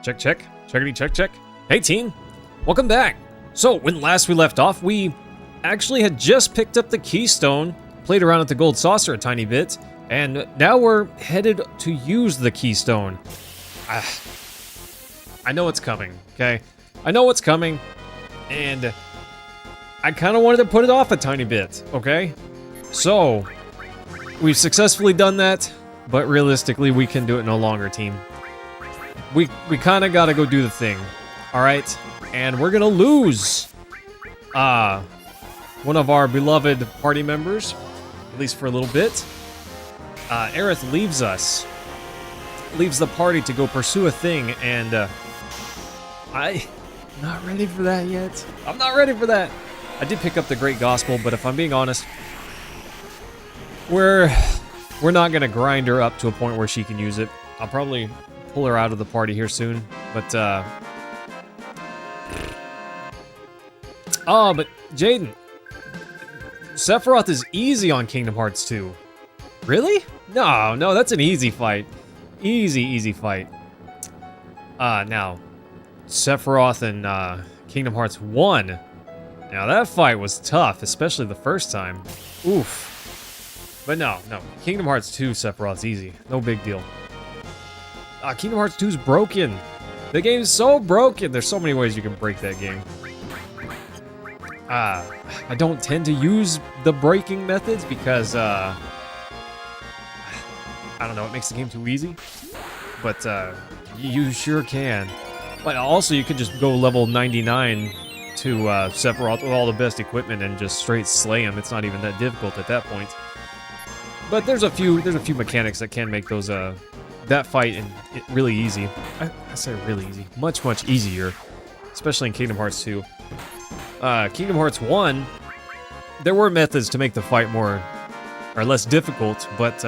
Check, check. Checkity, check, check. Hey, team. Welcome back. So, when last we left off, we actually had just picked up the keystone, played around with the gold saucer a tiny bit, and now we're headed to use the keystone. I know it's coming, okay? I know what's coming, and I kind of wanted to put it off a tiny bit, okay? So, we've successfully done that, but realistically, we can do it no longer, team. We kind of got to go do the thing, all right? And we're going to lose one of our beloved party members, at least for a little bit. Aerith leaves us, leaves the party to go pursue a thing, and I'm not ready for that yet. I'm not ready for that. I did pick up the Great Gospel, but if I'm being honest, we're not going to grind her up to a point where she can use it. I'll probably pull her out of the party here soon, but but Jaden, Sephiroth is easy on Kingdom Hearts 2. Really? No, that's an easy fight. Easy fight. Now, Sephiroth and Kingdom Hearts 1. Now that fight was tough, especially the first time. Oof. But no, Kingdom Hearts 2 Sephiroth's easy. No big deal. Kingdom Hearts 2 is broken. The game's so broken. There's so many ways you can break that game. I don't tend to use the breaking methods because, I don't know, it makes the game too easy. But, you sure can. But also, you could just go level 99 to Sephiroth with all the best equipment and just straight slay him. It's not even that difficult at that point. But there's a few mechanics that can make those, that fight really easy. I say really easy. Much easier. Especially in Kingdom Hearts 2. Kingdom Hearts 1, there were methods to make the fight more or less difficult, but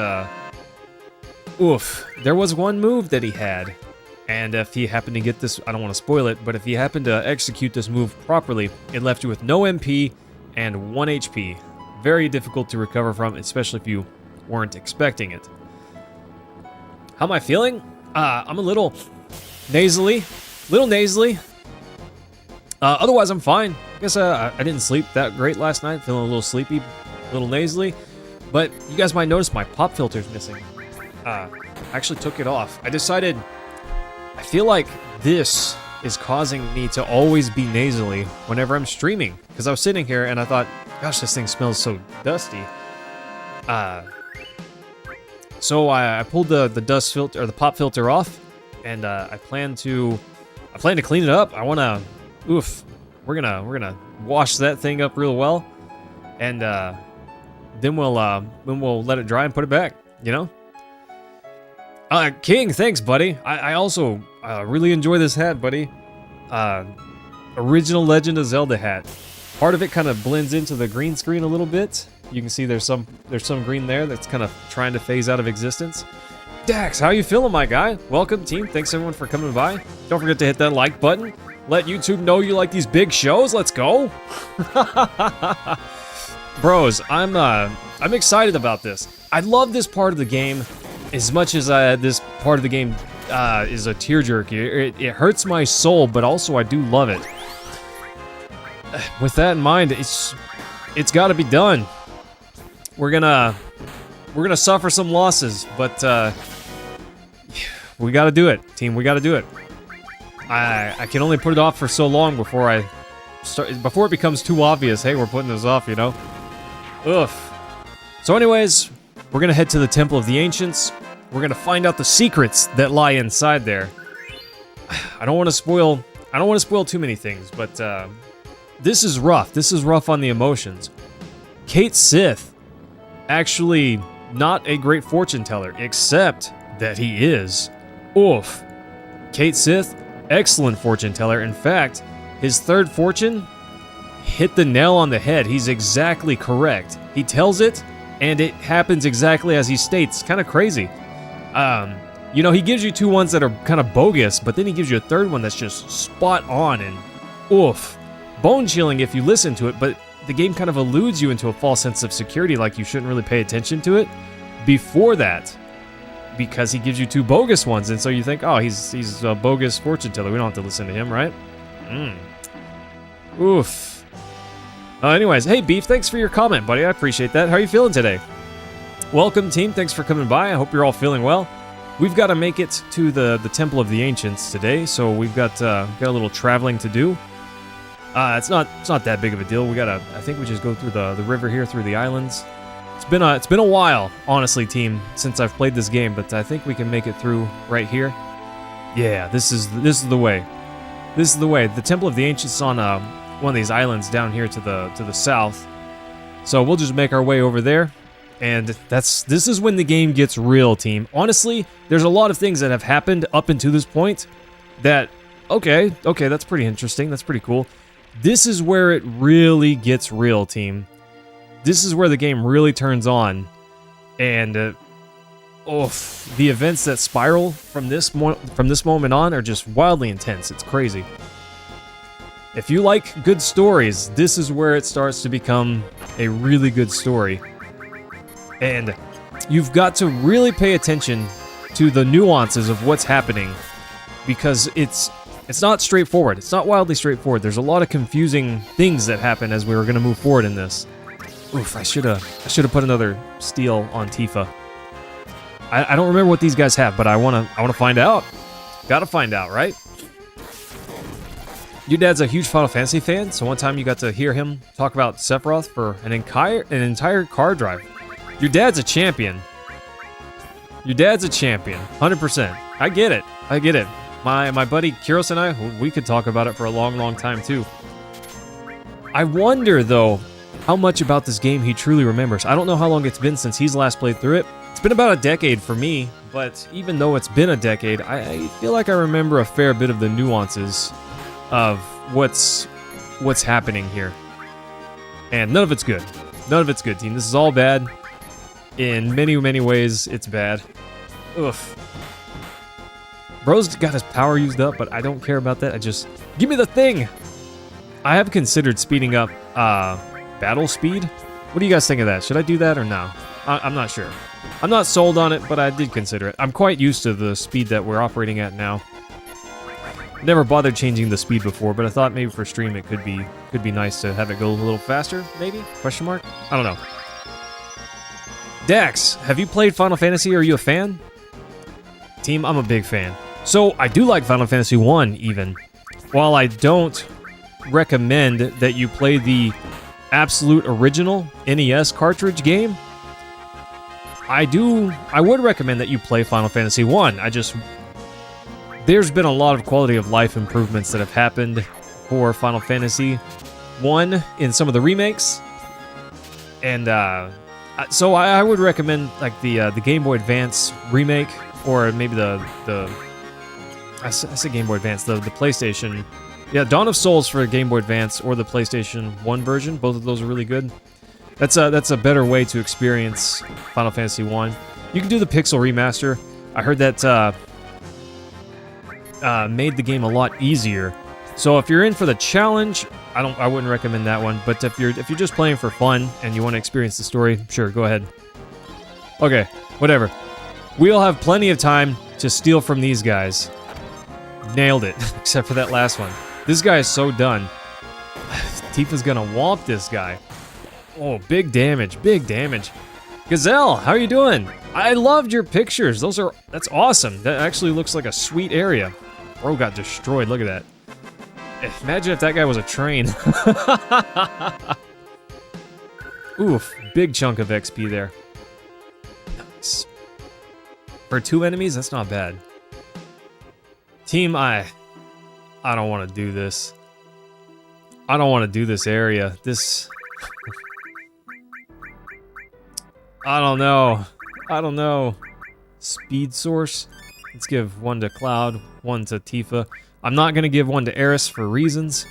there was one move that he had, and if he happened to get this, I don't want to spoil it, but if he happened to execute this move properly, it left you with no MP and 1 HP. Very difficult to recover from, especially if you weren't expecting it. How am I feeling? I'm a little nasally. Otherwise, I'm fine. I guess I didn't sleep that great last night. Feeling a little sleepy, a little nasally. But you guys might notice my pop filter's missing. I actually took it off. I decided, I feel like this is causing me to always be nasally whenever I'm streaming. Because I was sitting here and I thought, gosh, this thing smells so dusty. So I pulled the dust filter or the pop filter off, and I plan to clean it up. I want to, we're gonna wash that thing up real well, and then we'll let it dry and put it back. You know. King, thanks, buddy. I also really enjoy this hat, buddy. Original Legend of Zelda hat. Part of it kind of blends into the green screen a little bit. You can see there's some green there that's kind of trying to phase out of existence. Dax, how you feeling, my guy? Welcome, team. Thanks everyone for coming by. Don't forget to hit that like button. Let YouTube know you like these big shows. Let's go. Bros, I'm excited about this. I love this part of the game as much as this part of the game is a tearjerker. It hurts my soul, but also I do love it. With that in mind, it's got to be done. We're gonna suffer some losses, but we got to do it, team. We got to do it. I can only put it off for so long before it becomes too obvious. Hey, we're putting this off, you know. Oof. So, anyways, we're gonna head to the Temple of the Ancients. We're gonna find out the secrets that lie inside there. I don't want to spoil too many things, but this is rough. This is rough on the emotions. Cait Sith, actually not a great fortune teller, except that he is. Oof. Cait Sith, excellent fortune teller. In fact, his third fortune hit the nail on the head. He's exactly correct. He tells it, and it happens exactly as he states. Kind of crazy. You know, he gives you 2 ones that are kind of bogus, but then he gives you a third one that's just spot on and oof. Bone chilling if you listen to it, but the game kind of eludes you into a false sense of security, like you shouldn't really pay attention to it. Before that, because he gives you 2 bogus ones, and so you think, oh, he's a bogus fortune teller. We don't have to listen to him, right? Oof. Anyways, hey Beef, thanks for your comment, buddy. I appreciate that. How are you feeling today? Welcome, team. Thanks for coming by. I hope you're all feeling well. We've got to make it to the Temple of the Ancients today, so we've got a little traveling to do. It's not that big of a deal. I think we just go through the river here, through the islands. It's been a while, honestly, team, since I've played this game, but I think we can make it through right here. Yeah, this is the way. This is the way. The Temple of the Ancients is on one of these islands down here to the south. So we'll just make our way over there, and this is when the game gets real, team. Honestly, there's a lot of things that have happened up until this point that okay, that's pretty interesting. That's pretty cool. This is where it really gets real, team. This is where the game really turns on, and the events that spiral from this moment on are just wildly intense. It's crazy. If you like good stories, this is where it starts to become a really good story, and you've got to really pay attention to the nuances of what's happening, because it's not straightforward. It's not wildly straightforward. There's a lot of confusing things that happen as we were going to move forward in this. Oof, I should have put another steel on Tifa. I don't remember what these guys have, but I wanna find out. Gotta find out, right? Your dad's a huge Final Fantasy fan, so one time you got to hear him talk about Sephiroth for an entire car drive. Your dad's a champion. Your dad's a champion, 100%. I get it. My buddy Kyros and I, we could talk about it for a long, long time too. I wonder though, how much about this game he truly remembers. I don't know how long it's been since he's last played through it. It's been about a decade for me, but even though it's been a decade, I feel like I remember a fair bit of the nuances of what's happening here. And none of it's good. None of it's good, team. This is all bad. In many, many ways, it's bad. Oof. Bro's got his power used up, but I don't care about that. Give me the thing! I have considered speeding up, battle speed. What do you guys think of that? Should I do that or no? I'm not sure. I'm not sold on it, but I did consider it. I'm quite used to the speed that we're operating at now. Never bothered changing the speed before, but I thought maybe for stream it could be nice to have it go a little faster, maybe? Question mark? I don't know. Dax, have you played Final Fantasy? Are you a fan? Team, I'm a big fan. So, I do like Final Fantasy 1, even. While I don't recommend that you play the absolute original NES cartridge game, I would recommend that you play Final Fantasy 1. There's been a lot of quality of life improvements that have happened for Final Fantasy 1 in some of the remakes, and so I would recommend like the Game Boy Advance remake, or maybe I said Game Boy Advance, the PlayStation. Yeah, Dawn of Souls for Game Boy Advance or the PlayStation 1 version. Both of those are really good. That's a better way to experience Final Fantasy 1. You can do the Pixel Remaster. I heard that made the game a lot easier. So if you're in for the challenge, I wouldn't recommend that one. But if you're just playing for fun and you want to experience the story, sure, go ahead. Okay, whatever. We'll have plenty of time to steal from these guys. Nailed it, except for that last one. This guy is so done. Tifa's gonna womp this guy. Oh, big damage, big damage. Gazelle, how are you doing? I loved your pictures. That's awesome. That actually looks like a sweet area. Bro got destroyed, look at that. Imagine if that guy was a train. Oof, big chunk of XP there. Nice. For 2 enemies, that's not bad. Team, I don't want to do this. I don't want to do this area. I don't know. Speed source. Let's give one to Cloud, one to Tifa. I'm not going to give one to Eris for reasons.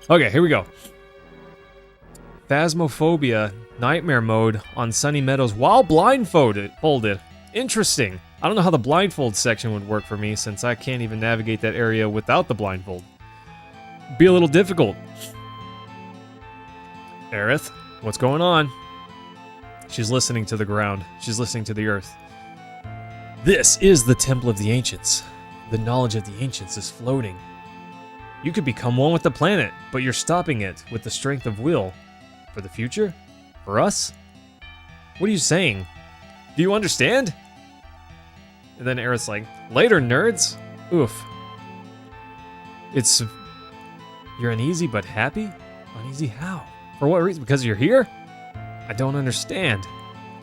Okay, here we go. Phasmophobia, Nightmare Mode on Sunny Meadows while blindfolded. Interesting. I don't know how the blindfold section would work for me since I can't even navigate that area without the blindfold. Be a little difficult. Aerith, what's going on? She's listening to the ground. She's listening to the earth. This is the Temple of the Ancients. The knowledge of the Ancients is floating. You could become one with the planet, but you're stopping it with the strength of will. For the future? For us? What are you saying? Do you understand? And then Aerith's like, later, nerds. Oof. You're uneasy but happy? Uneasy how? For what reason? Because you're here? I don't understand.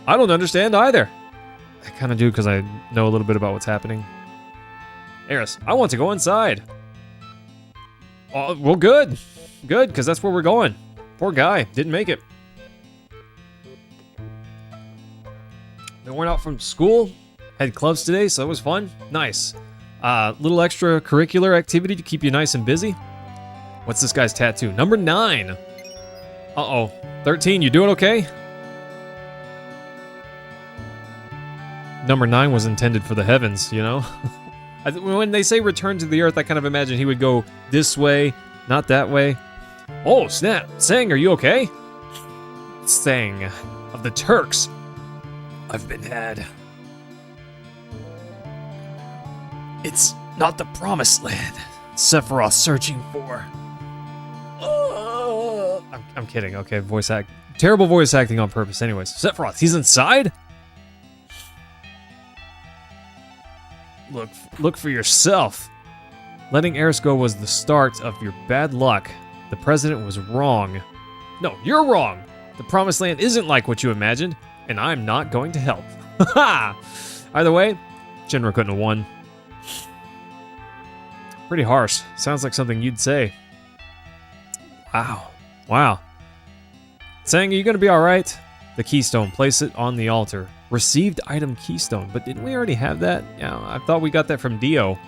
I don't understand either. I kind of do because I know a little bit about what's happening. Aerith, I want to go inside. Oh, well, good. Good, because that's where we're going. Poor guy. Didn't make it. We went out from school. Had clubs today, so it was fun. Nice. Little extracurricular activity to keep you nice and busy. What's this guy's tattoo? Number 9. Uh-oh. 13, you doing okay? Number 9 was intended for the heavens, you know? When they say return to the earth, I kind of imagine he would go this way, not that way. Oh, snap. Sang, are you okay? Sang of the Turks. I've been had. It's not the promised land Sephiroth searching for. I'm kidding. Okay, voice act. Terrible voice acting on purpose anyways. Sephiroth, he's inside? Look for yourself. Letting Aerith go was the start of your bad luck. The president was wrong. No, you're wrong. The promised land isn't like what you imagined, and I'm not going to help. Ha! Either way, Shinra couldn't have won. Pretty harsh. Sounds like something you'd say. Wow. Wow. Saying, are you going to be alright? The keystone. Place it on the altar. Received item keystone. But didn't we already have that? Yeah, I thought we got that from Dio.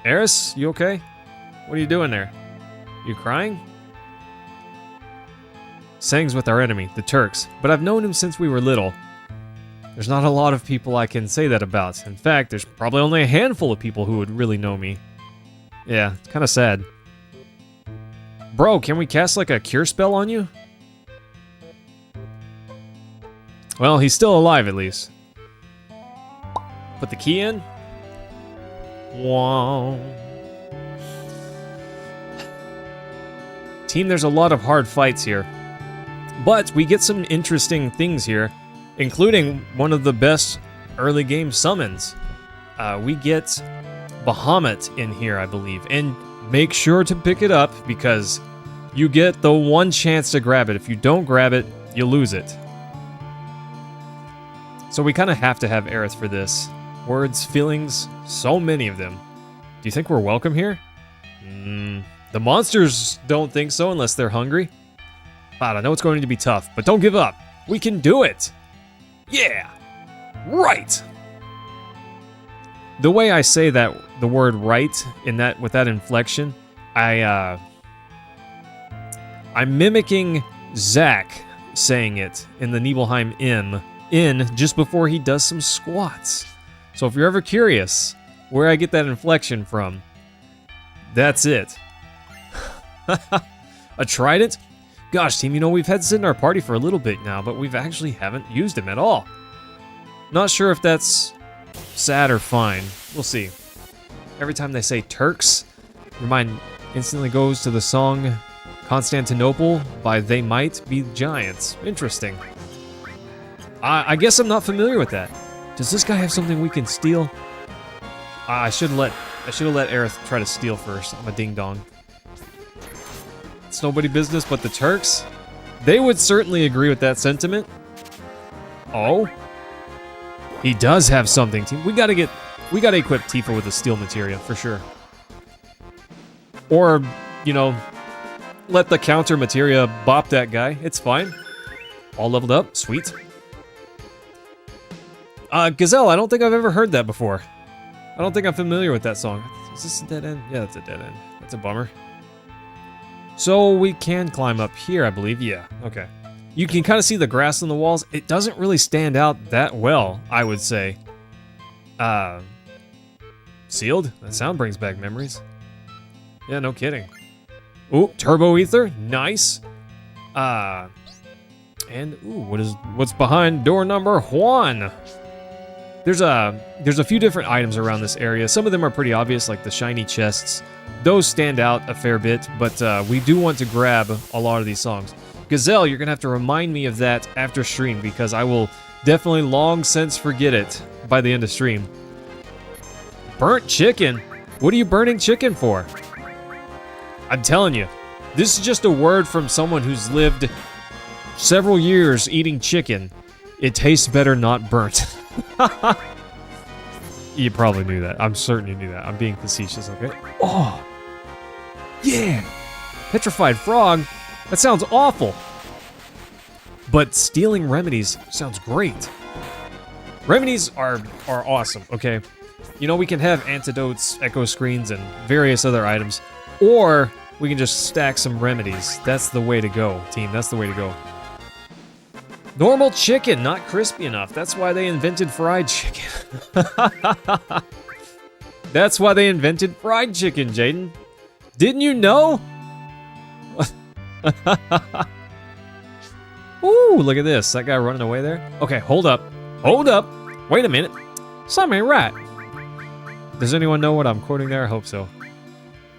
Aerith, you okay? What are you doing there? You crying? Sang's with our enemy, the Turks. But I've known him since we were little. There's not a lot of people I can say that about. In fact, there's probably only a handful of people who would really know me. Yeah, it's kind of sad. Bro, can we cast like a cure spell on you? Well, he's still alive at least. Put the key in. Wow. Team, there's a lot of hard fights here. But we get some interesting things here, including one of the best early game summons. We get Bahamut in here, I believe. And make sure to pick it up because you get the one chance to grab it. If you don't grab it, you lose it. So we kind of have to have Aerith for this. Words, feelings, so many of them. Do you think we're welcome here? The monsters don't think so unless they're hungry. But I know it's going to be tough, but don't give up. We can do it. Yeah. Right. The way I say that, the word right, in that with that inflection, I'm mimicking Zack saying it in the Nibelheim Inn just before he does some squats. So if you're ever curious where I get that inflection from, that's it. A trident? Gosh, team, you know, we've had Sid in our party for a little bit now, but we've actually haven't used him at all. Not sure if that's sad or fine. We'll see. Every time they say Turks, your mind instantly goes to the song Constantinople by They Might Be Giants. Interesting. I guess I'm not familiar with that. Does this guy have something we can steal? I should have let Aerith try to steal first. I'm a ding-dong. It's nobody business but the Turks. They would certainly agree with that sentiment. Oh. He does have something, team. We gotta equip Tifa with the steel materia, for sure. Or, you know, let the counter materia bop that guy. It's fine. All leveled up. Sweet. Gazelle, I don't think I've ever heard that before. I don't think I'm familiar with that song. Is this a dead end? Yeah, that's a dead end. That's a bummer. So we can climb up here, I believe. Yeah, okay. You can kind of see the grass on the walls. It doesn't really stand out that well, I would say. Sealed? That sound brings back memories. Yeah, no kidding. Ooh, Turbo Ether. Nice. And ooh, what's behind door number 1? There's a few different items around this area. Some of them are pretty obvious, like the shiny chests. Those stand out a fair bit, but we do want to grab a lot of these songs. Gazelle, you're gonna have to remind me of that after stream, because I will definitely long since forget it by the end of stream. Burnt chicken? What are you burning chicken for? I'm telling you, this is just a word from someone who's lived several years eating chicken. It tastes better not burnt. You probably knew that. I'm certain you knew that. I'm being facetious, okay? Oh! Yeah! Petrified frog? That sounds awful! But stealing remedies sounds great. Remedies are awesome, okay? You know, we can have antidotes, echo screens, and various other items, or we can just stack some remedies. That's the way to go, team. That's the way to go. Normal chicken, not crispy enough. That's why they invented fried chicken. That's why they invented fried chicken, Jaden. Didn't you know? Ooh, look at this. That guy running away there. Okay, hold up. Hold up. Wait a minute. Something ain't right. Does anyone know what I'm quoting there? I hope so.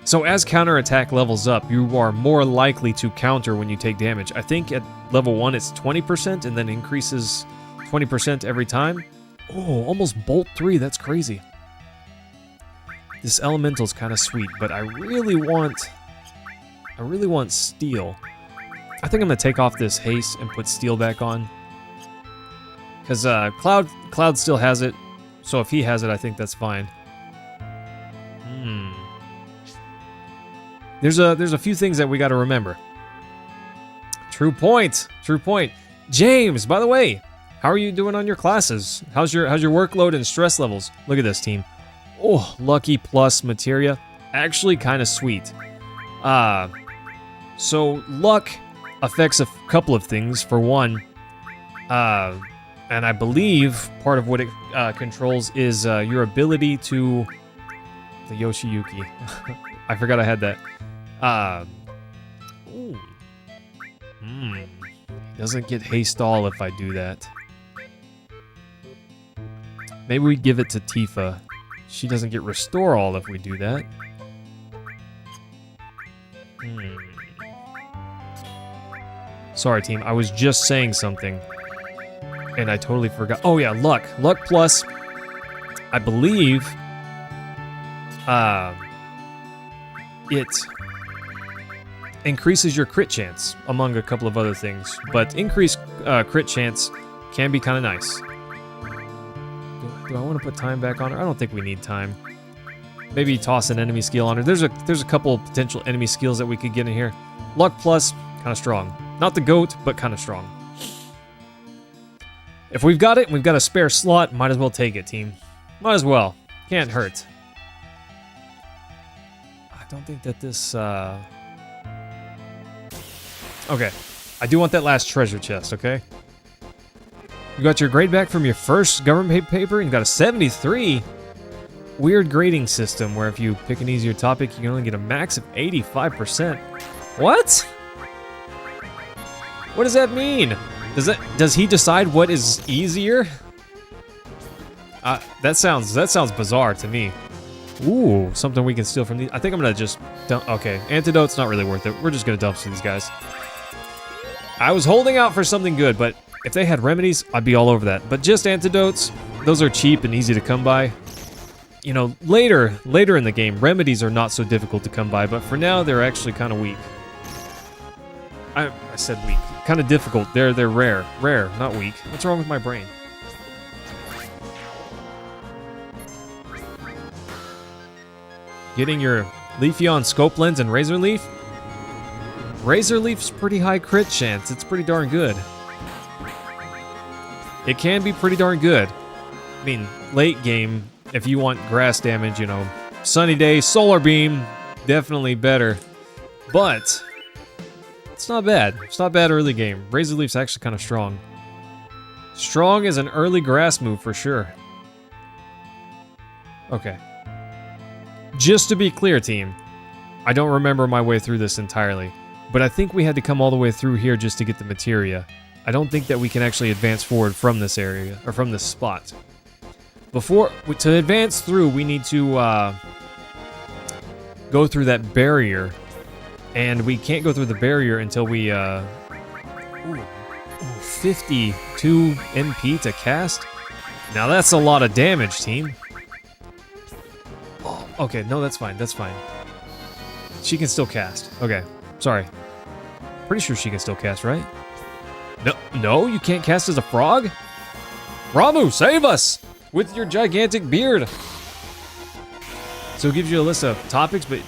So as counterattack levels up, you are more likely to counter when you take damage. I think at level 1 it's 20% and then increases 20% every time. Oh, almost Bolt 3, that's crazy. This elemental's kind of sweet, but I really want steel. I think I'm gonna take off this haste and put steel back on. Because Cloud still has it, so if he has it, I think that's fine. There's a few things that we got to remember. True point. True point. James, by the way, how are you doing on your classes? How's your workload and stress levels? Look at this, team. Oh, lucky plus materia. Actually kind of sweet. So luck affects a couple of things. For one, and I believe part of what it controls is your ability to the Yoshiyuki. I forgot I had that. Doesn't get haste all if I do that. Maybe we give it to Tifa. She doesn't get restore all if we do that. Sorry, team. I was just saying something, and I totally forgot. Oh yeah, luck. Luck plus, I believe, it increases your crit chance, among a couple of other things. But increased crit chance can be kind of nice. Do I want to put time back on her? I don't think we need time. Maybe toss an enemy skill on her. There's a couple potential enemy skills that we could get in here. Luck plus, kind of strong. Not the GOAT, but kind of strong. If we've got it, and we've got a spare slot, might as well take it, team. Might as well. Can't hurt. I don't think that this, Okay. I do want that last treasure chest, okay? You got your grade back from your first government paper, and you got a 73. Weird grading system where if you pick an easier topic, you can only get a max of 85%. What? What does that mean? Does he decide what is easier? That sounds bizarre to me. Ooh, something we can steal from these. I think I'm gonna just dump. Okay, antidote's not really worth it. We're just gonna dump some of these guys. I was holding out for something good, but if they had remedies, I'd be all over that. But just antidotes, those are cheap and easy to come by. You know, later in the game, remedies are not so difficult to come by, but for now, they're actually kind of weak. I said weak. Kind of difficult. They're rare. Rare, not weak. What's wrong with my brain? Getting your Leafeon scope lens and Razor Leaf? Razor Leaf's pretty high crit chance. It's pretty darn good. It can be pretty darn good. I mean, late game, if you want grass damage, you know, Sunny Day, Solar Beam, definitely better. But it's not bad. It's not bad early game. Razor Leaf's actually kind of strong. Strong as an early grass move for sure. Okay. Just to be clear, team, I don't remember my way through this entirely, but I think we had to come all the way through here just to get the materia. I don't think that we can actually advance forward from this area, or from this spot. To advance through, we need to go through that barrier. And we can't go through the barrier until we, 52 MP to cast? Now that's a lot of damage, team. Oh, okay, no, that's fine, that's fine. She can still cast. Okay, sorry. Pretty sure she can still cast, right? No, you can't cast as a frog? Ramu, save us! With your gigantic beard! So it gives you a list of topics, but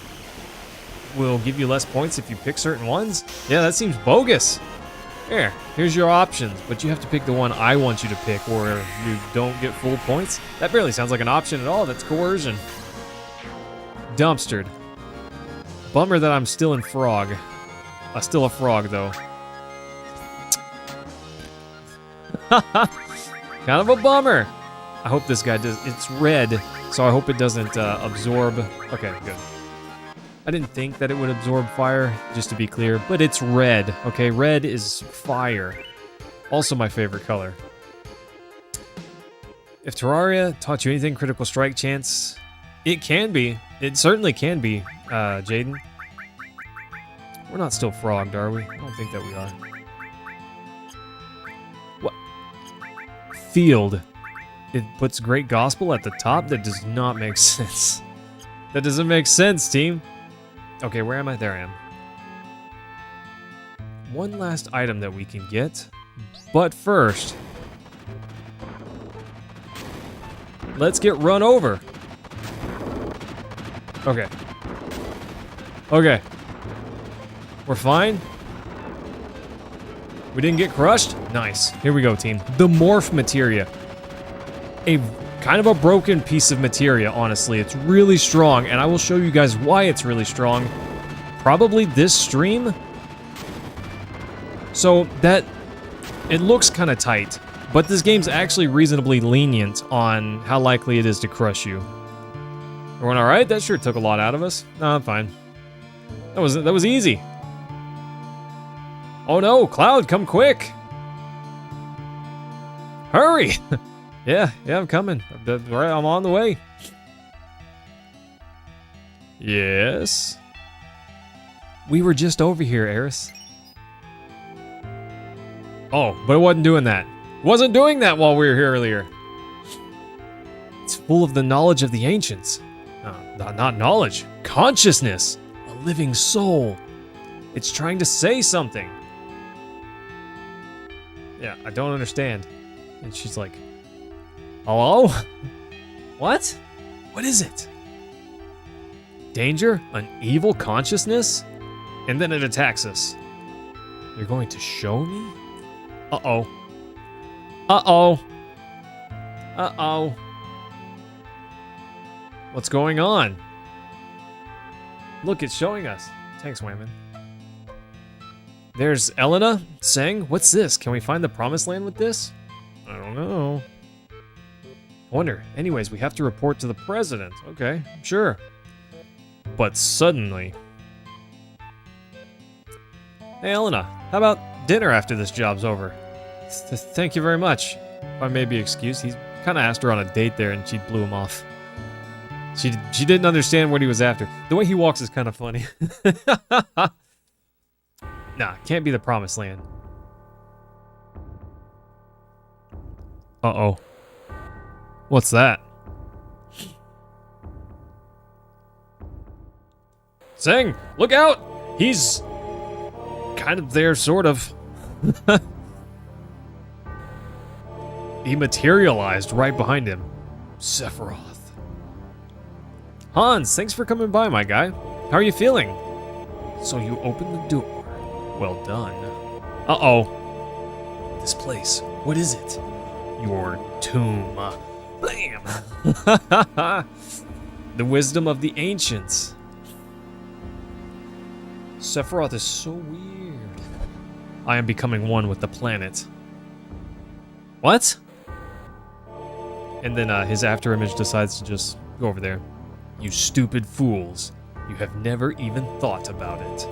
will give you less points if you pick certain ones? Yeah, that seems bogus. Here's your options, but you have to pick the one I want you to pick or you don't get full points. That barely sounds like an option at all. That's coercion. Dumpstered. Bummer that I'm still in frog. Still a frog, though. Kind of a bummer. I hope this guy does. It's red, so I hope it doesn't absorb. Okay, good. I didn't think that it would absorb fire, just to be clear, but it's red, okay? Red is fire. Also my favorite color. If Terraria taught you anything, critical strike chance, it can be. It certainly can be, Jaden. We're not still frogged, are we? I don't think that we are. What? Field. It puts Great Gospel at the top? That does not make sense. That doesn't make sense, team. Okay, where am I? There I am. One last item that we can get. But first, let's get run over. Okay. Okay. We're fine. We didn't get crushed? Nice. Here we go, team. The morph materia. A kind of a broken piece of materia, honestly. It's really strong, and I will show you guys why it's really strong. Probably this stream. So that it looks kind of tight, but this game's actually reasonably lenient on how likely it is to crush you. Everyone all right? That sure took a lot out of us. No, I'm fine. That was easy. Oh no, Cloud, come quick! Hurry! Yeah, I'm coming. I'm on the way. Yes. We were just over here, Eris. Oh, but it wasn't doing that. Wasn't doing that while we were here earlier. It's full of the knowledge of the ancients. Not knowledge. Consciousness. A living soul. It's trying to say something. Yeah, I don't understand. And she's like, hello? What? What is it? Danger? An evil consciousness? And then it attacks us. You're going to show me? Uh-oh. Uh-oh. Uh-oh. What's going on? Look, it's showing us. Thanks, Wayman. There's Elena saying, what's this? Can we find the promised land with this? I don't know. Wonder. Anyways, we have to report to the president. Okay, sure. But suddenly... Hey, Elena, how about dinner after this job's over? Thank you very much. If I may be excused, he kind of asked her on a date there and she blew him off. She didn't understand what he was after. The way he walks is kind of funny. Nah, can't be the promised land. Uh-oh. What's that? Sing! Look out! He's... kind of there, sort of. He materialized right behind him. Sephiroth. Hans, thanks for coming by, my guy. How are you feeling? So you opened the door. Well done. Uh-oh. This place, what is it? Your tomb. Blam! The wisdom of the ancients. Sephiroth is so weird. I am becoming one with the planet. What? And then his afterimage decides to just go over there. You stupid fools. You have never even thought about it.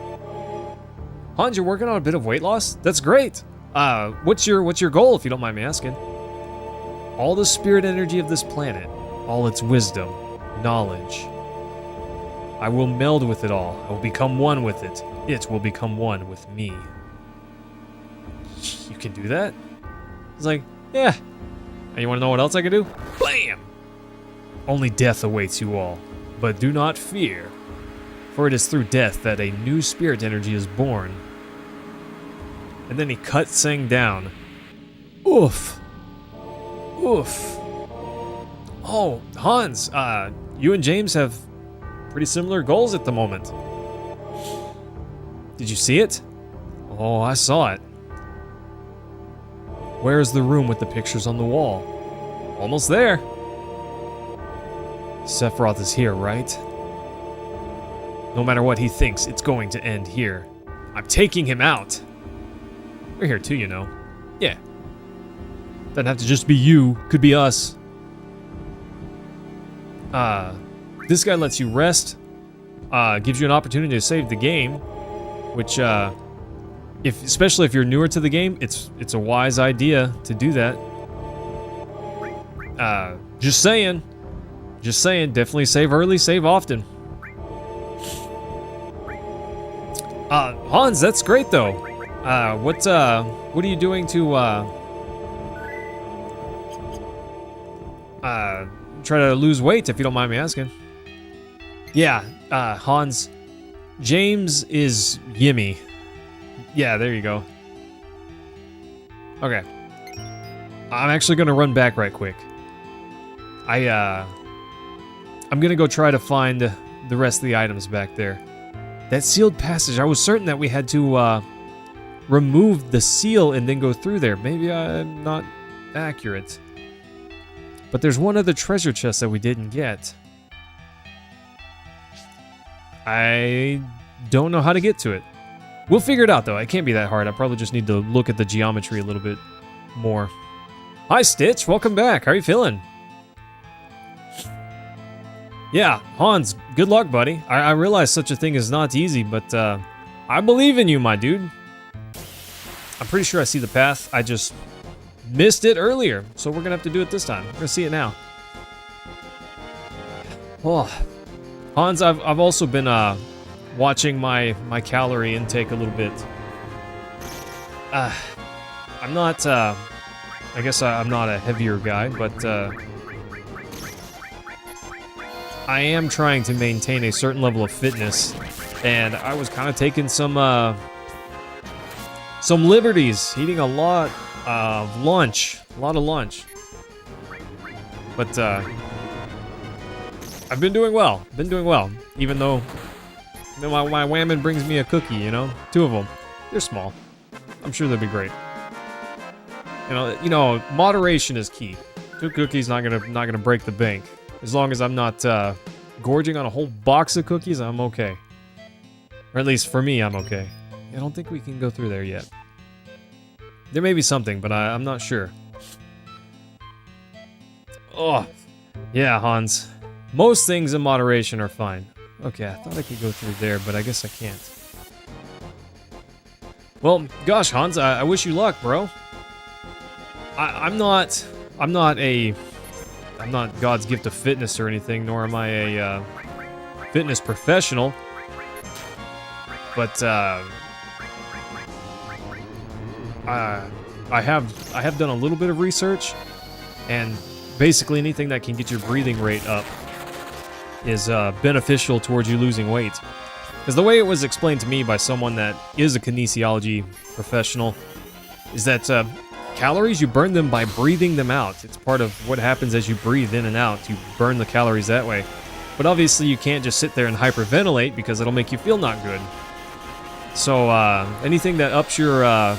Hans, you're working on a bit of weight loss? That's great. What's your goal, if you don't mind me asking? All the spirit energy of this planet, all its wisdom, knowledge. I will meld with it all. I will become one with it. It will become one with me. You can do that? It's like, yeah. And you want to know what else I can do? Bam! Only death awaits you all, but do not fear, for it is through death that a new spirit energy is born. And then he cut Tseng down. Oof. Oof. Oh, Hans, you and James have pretty similar goals at the moment. Did you see it? Oh, I saw it. Where is the room with the pictures on the wall? Almost there. Sephiroth is here, right? No matter what he thinks, it's going to end here. I'm taking him out. We're here too, you know. Yeah. Doesn't have to just be you. Could be us. This guy lets you rest. Gives you an opportunity to save the game. Which, especially if you're newer to the game, it's a wise idea to do that. Just saying. Just saying, definitely save early, save often. Hans, that's great though. What are you doing to try to lose weight, if you don't mind me asking? Yeah, Hans, James is Yimmy. Yeah, there you go. Okay. I'm actually gonna run back right quick. I'm gonna go try to find the rest of the items back there. That sealed passage, I was certain that we had to remove the seal and then go through there. Maybe I'm not accurate. But there's one other treasure chest that we didn't get. I don't know how to get to it. We'll figure it out though, it can't be that hard. I probably just need to look at the geometry a little bit more. Hi Stitch, welcome back, how are you feeling? Yeah, Hans, good luck, buddy. I realize such a thing is not easy, but I believe in you, my dude. I'm pretty sure I see the path. I just missed it earlier, so we're gonna have to do it this time. We're gonna see it now. Oh, Hans, I've also been watching my calorie intake a little bit. I'm not. I guess I'm not a heavier guy, but. I am trying to maintain a certain level of fitness, and I was kind of taking some liberties, eating a lot of lunch, But I've been doing well. Even though my whammon brings me a cookie, you know, 2 of them. They're small. I'm sure they'll be great. You know, moderation is key. 2 cookies not gonna break the bank. As long as I'm not gorging on a whole box of cookies, I'm okay. Or at least for me, I'm okay. I don't think we can go through there yet. There may be something, but I'm not sure. Oh, yeah, Hans. Most things in moderation are fine. Okay, I thought I could go through there, but I guess I can't. Well, gosh, Hans, I wish you luck, bro. I'm not God's gift of fitness or anything, nor am I a fitness professional. But I have done a little bit of research, and basically anything that can get your breathing rate up is beneficial towards you losing weight. Because the way it was explained to me by someone that is a kinesiology professional is that calories, you burn them by breathing them out. It's part of what happens as you breathe in and out. You burn the calories that way. But obviously you can't just sit there and hyperventilate because it'll make you feel not good. So anything that ups your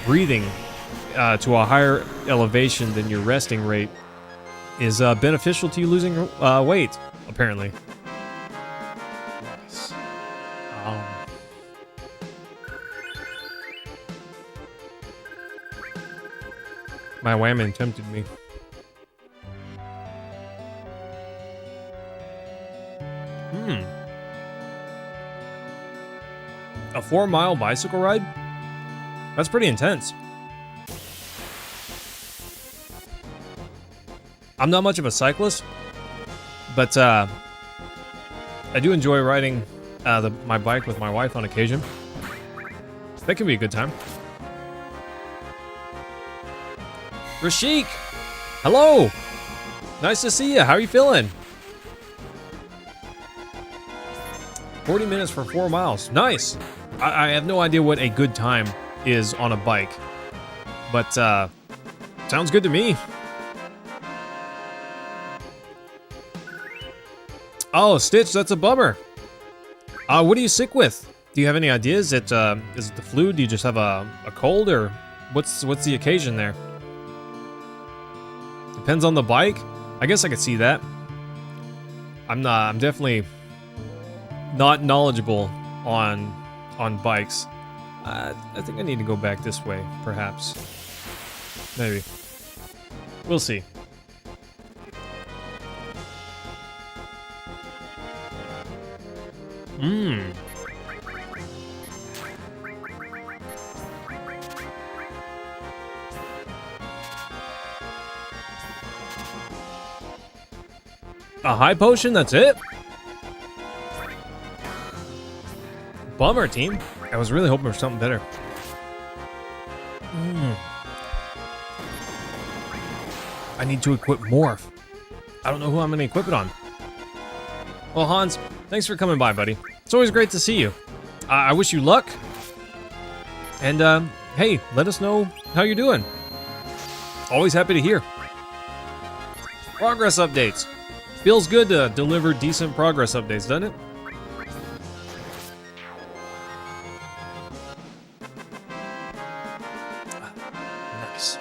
breathing to a higher elevation than your resting rate is beneficial to you losing weight, apparently. Nice. My whammon tempted me. A 4-mile bicycle ride? That's pretty intense. I'm not much of a cyclist, but I do enjoy riding my bike with my wife on occasion. That can be a good time. Rashik! Hello! Nice to see you. How are you feeling? 40 minutes for 4 miles. Nice! I have no idea what a good time is on a bike, but sounds good to me. Oh, Stitch, that's a bummer. What are you sick with? Do you have any ideas? Is it the flu? Do you just have a cold, or what's the occasion there? Depends on the bike. I guess I could see that. I'm definitely not knowledgeable on bikes. I think I need to go back this way, perhaps. Maybe. We'll see. A high potion, that's it? Bummer, team. I was really hoping for something better. I need to equip Morph. I don't know who I'm going to equip it on. Well, Hans, thanks for coming by, buddy. It's always great to see you. I wish you luck. And, hey, let us know how you're doing. Always happy to hear. Progress updates. Feels good to deliver decent progress updates, doesn't it? Nice.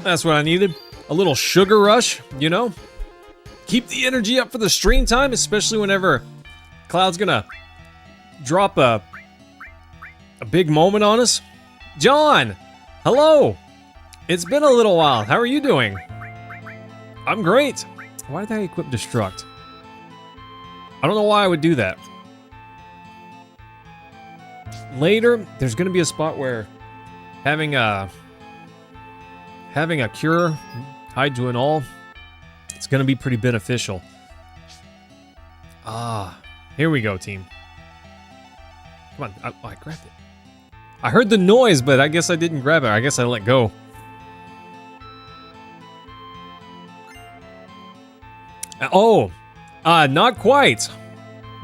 That's what I needed. A little sugar rush, you know? Keep the energy up for the stream time, especially whenever Cloud's gonna drop a big moment on us. John! Hello! It's been a little while. How are you doing? I'm great. Why did I equip Destruct? I don't know why I would do that. Later, there's gonna be a spot where having a cure, hide to an all, it's gonna be pretty beneficial. Here we go, team. Come on, I grabbed it. I heard the noise, but I guess I didn't grab it. I guess I let go. Not quite.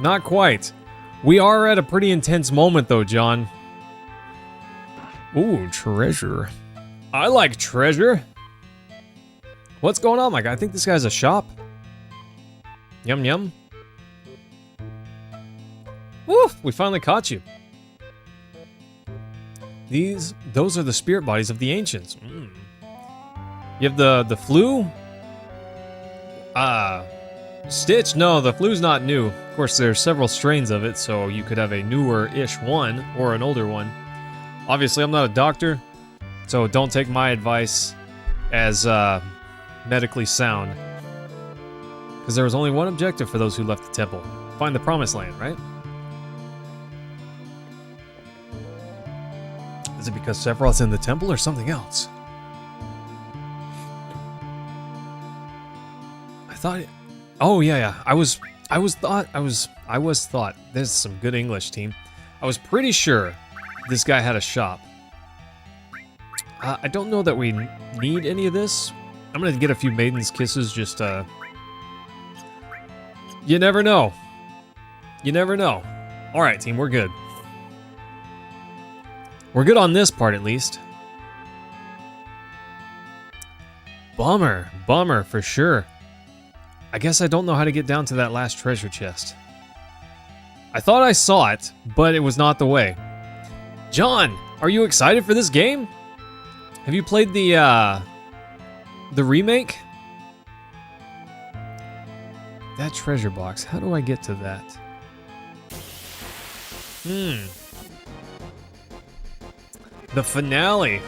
Not quite. We are at a pretty intense moment, though, John. Ooh, treasure. I like treasure. What's going on, my guy? I think this guy's a shop. Yum, yum. Woo! We finally caught you. Those are the spirit bodies of the ancients. You have the flu? Stitch? No, the flu's not new. Of course, there's several strains of it, so you could have a newer-ish one or an older one. Obviously, I'm not a doctor, so don't take my advice as medically sound. Because there was only one objective for those who left the temple. Find the promised land, right? Is it because Sephiroth's in the temple or something else? I thought it... Oh, yeah. I was thought... There's some good English, team. I was pretty sure this guy had a shop. I don't know that we need any of this. I'm gonna get a few Maiden's Kisses, just, You never know. You never know. Alright, team, we're good. We're good on this part, at least. Bummer. Bummer, for sure. I guess I don't know how to get down to that last treasure chest. I thought I saw it, but it was not the way. John, are you excited for this game? Have you played the remake? That treasure box, how do I get to that? The finale.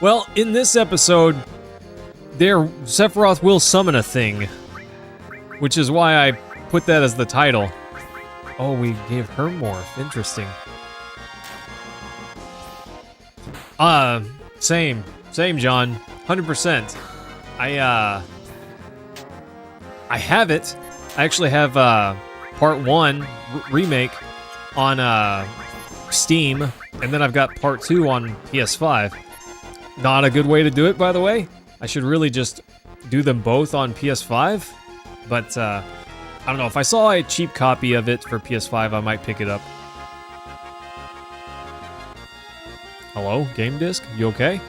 Well, in this episode, Sephiroth will summon a thing, which is why I put that as the title. Oh, we gave her morph. Interesting. Same, John. 100%. I have it. I actually have part 1 remake on Steam, and then I've got part 2 on PS5. Not a good way to do it, by the way. I should really just do them both on PS5, but I don't know. If I saw a cheap copy of it for PS5, I might pick it up. Hello, game disc? You okay?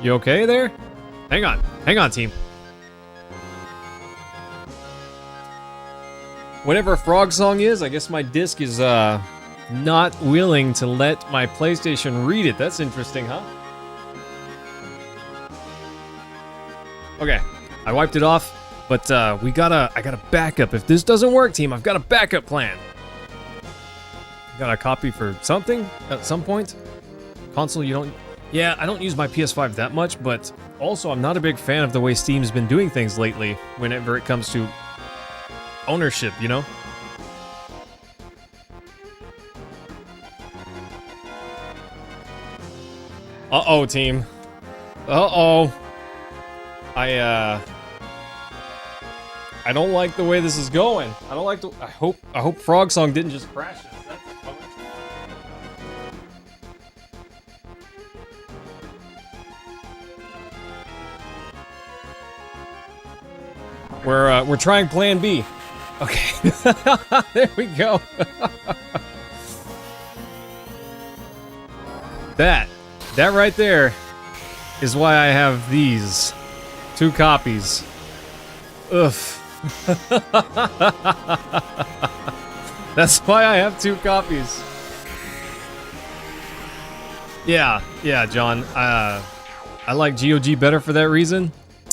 You okay there? Hang on, team. Whatever Frog Song is, I guess my disc is not willing to let my PlayStation read it. That's interesting, huh? Okay, I wiped it off, but I got a backup. If this doesn't work, team, I've got a backup plan. Got a copy for something at some point? Console, you don't... Yeah, I don't use my PS5 that much, but also I'm not a big fan of the way Steam's been doing things lately whenever it comes to ownership, you know? Uh-oh, team. Uh-oh. I don't like the way this is going. I don't like the... I hope Frog Song didn't just crash this. We're trying Plan B. Okay, there we go. That right there is why I have these 2 copies. Ugh. That's why I have 2 copies. Yeah, John. I like GOG better for that reason.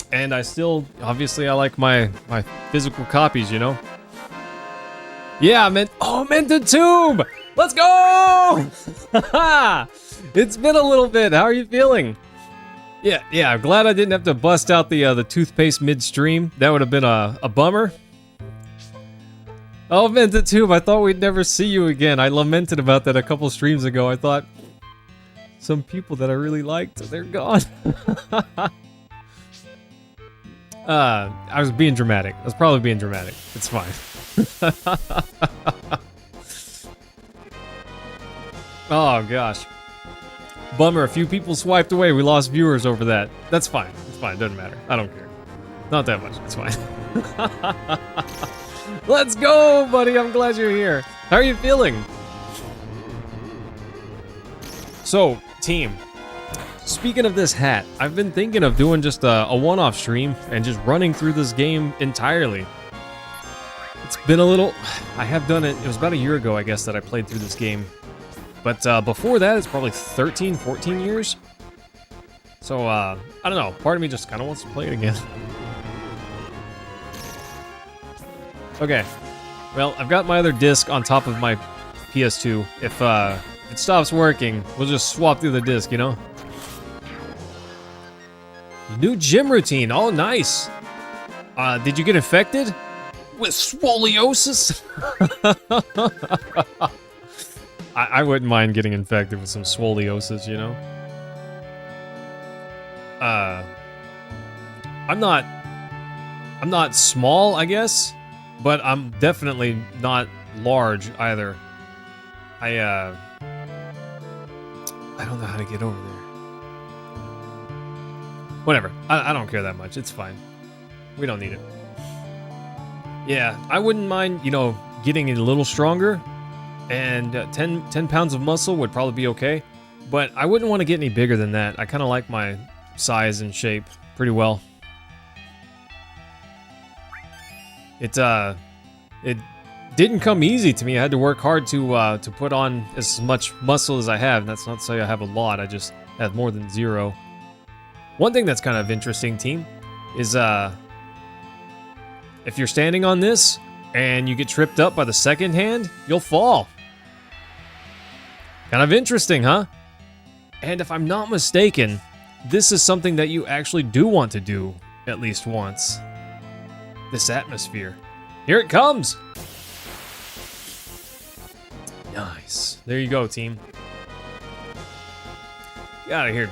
And I still, obviously, I like my physical copies, you know? Yeah, Mented Tube! Let's go! It's been a little bit. How are you feeling? Yeah, I'm glad I didn't have to bust out the toothpaste midstream. That would have been a bummer. Oh, Mented Tube, I thought we'd never see you again. I lamented about that a couple streams ago. I thought, some people that I really liked, they're gone. I was being dramatic. I was probably being dramatic. It's fine. Oh, gosh. Bummer, a few people swiped away. We lost viewers over that. That's fine. It's fine. Doesn't matter. I don't care. Not that much. It's fine. Let's go, buddy. I'm glad you're here. How are you feeling? So, team. Speaking of this hat, I've been thinking of doing just a one-off stream and just running through this game entirely. It's been a little... I have done it. It was about a year ago, I guess, that I played through this game. But before that, it's probably 13, 14 years. So, I don't know. Part of me just kind of wants to play it again. Okay. Well, I've got my other disc on top of my PS2. If it stops working, we'll just swap through the disc, you know? New gym routine. Oh, nice. Did you get infected? With scoliosis? I wouldn't mind getting infected with some scoliosis, you know? I'm not small, I guess, but I'm definitely not large either. I don't know how to get over there. Whatever. I don't care that much. It's fine. We don't need it. Yeah, I wouldn't mind, you know, getting a little stronger. And 10 pounds of muscle would probably be okay. But I wouldn't want to get any bigger than that. I kind of like my size and shape pretty well. It didn't come easy to me. I had to work hard to put on as much muscle as I have. And that's not to say I have a lot. I just have more than 0. One thing that's kind of interesting, team, is if you're standing on this and you get tripped up by the second hand, you'll fall. Kind of interesting, huh? And if I'm not mistaken, this is something that you actually do want to do at least once. This atmosphere. Here it comes! Nice. There you go, team. Get out of here,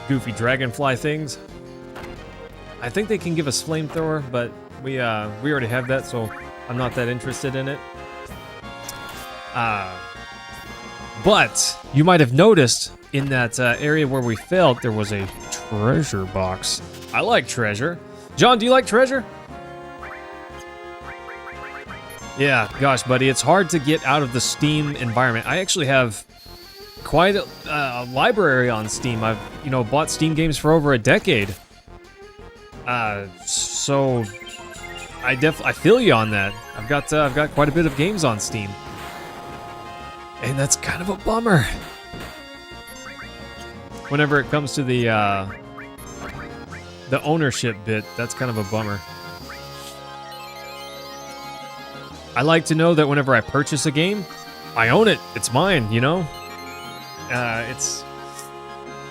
goofy dragonfly things. I think they can give us flamethrower, but we already have that, so I'm not that interested in it. But you might have noticed in that area where we failed, there was a treasure box. I like treasure. John, do you like treasure? Yeah, gosh, buddy, it's hard to get out of the Steam environment. I actually have quite a library on Steam. I've, bought Steam games for over a decade. So I feel you on that. I've got quite a bit of games on Steam, and that's kind of a bummer. Whenever it comes to the ownership bit, that's kind of a bummer. I like to know that whenever I purchase a game, I own it. It's mine,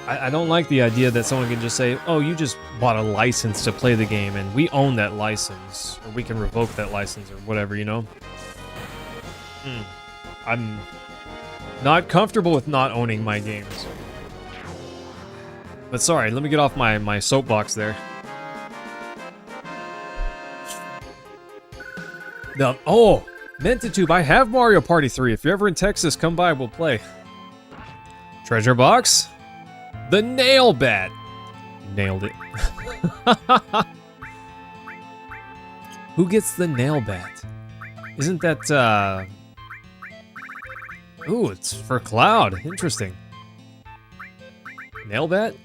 I don't like the idea that someone can just say, oh, you just bought a license to play the game, and we own that license, or we can revoke that license, or whatever, I'm not comfortable with not owning my games. But sorry, let me get off my soapbox there. Mentitube, I have Mario Party 3. If you're ever in Texas, come by, we'll play. Treasure box? The nail bat. Nailed it. Who gets the nail bat? Isn't that, Ooh, it's for Cloud. Interesting. Nail bat?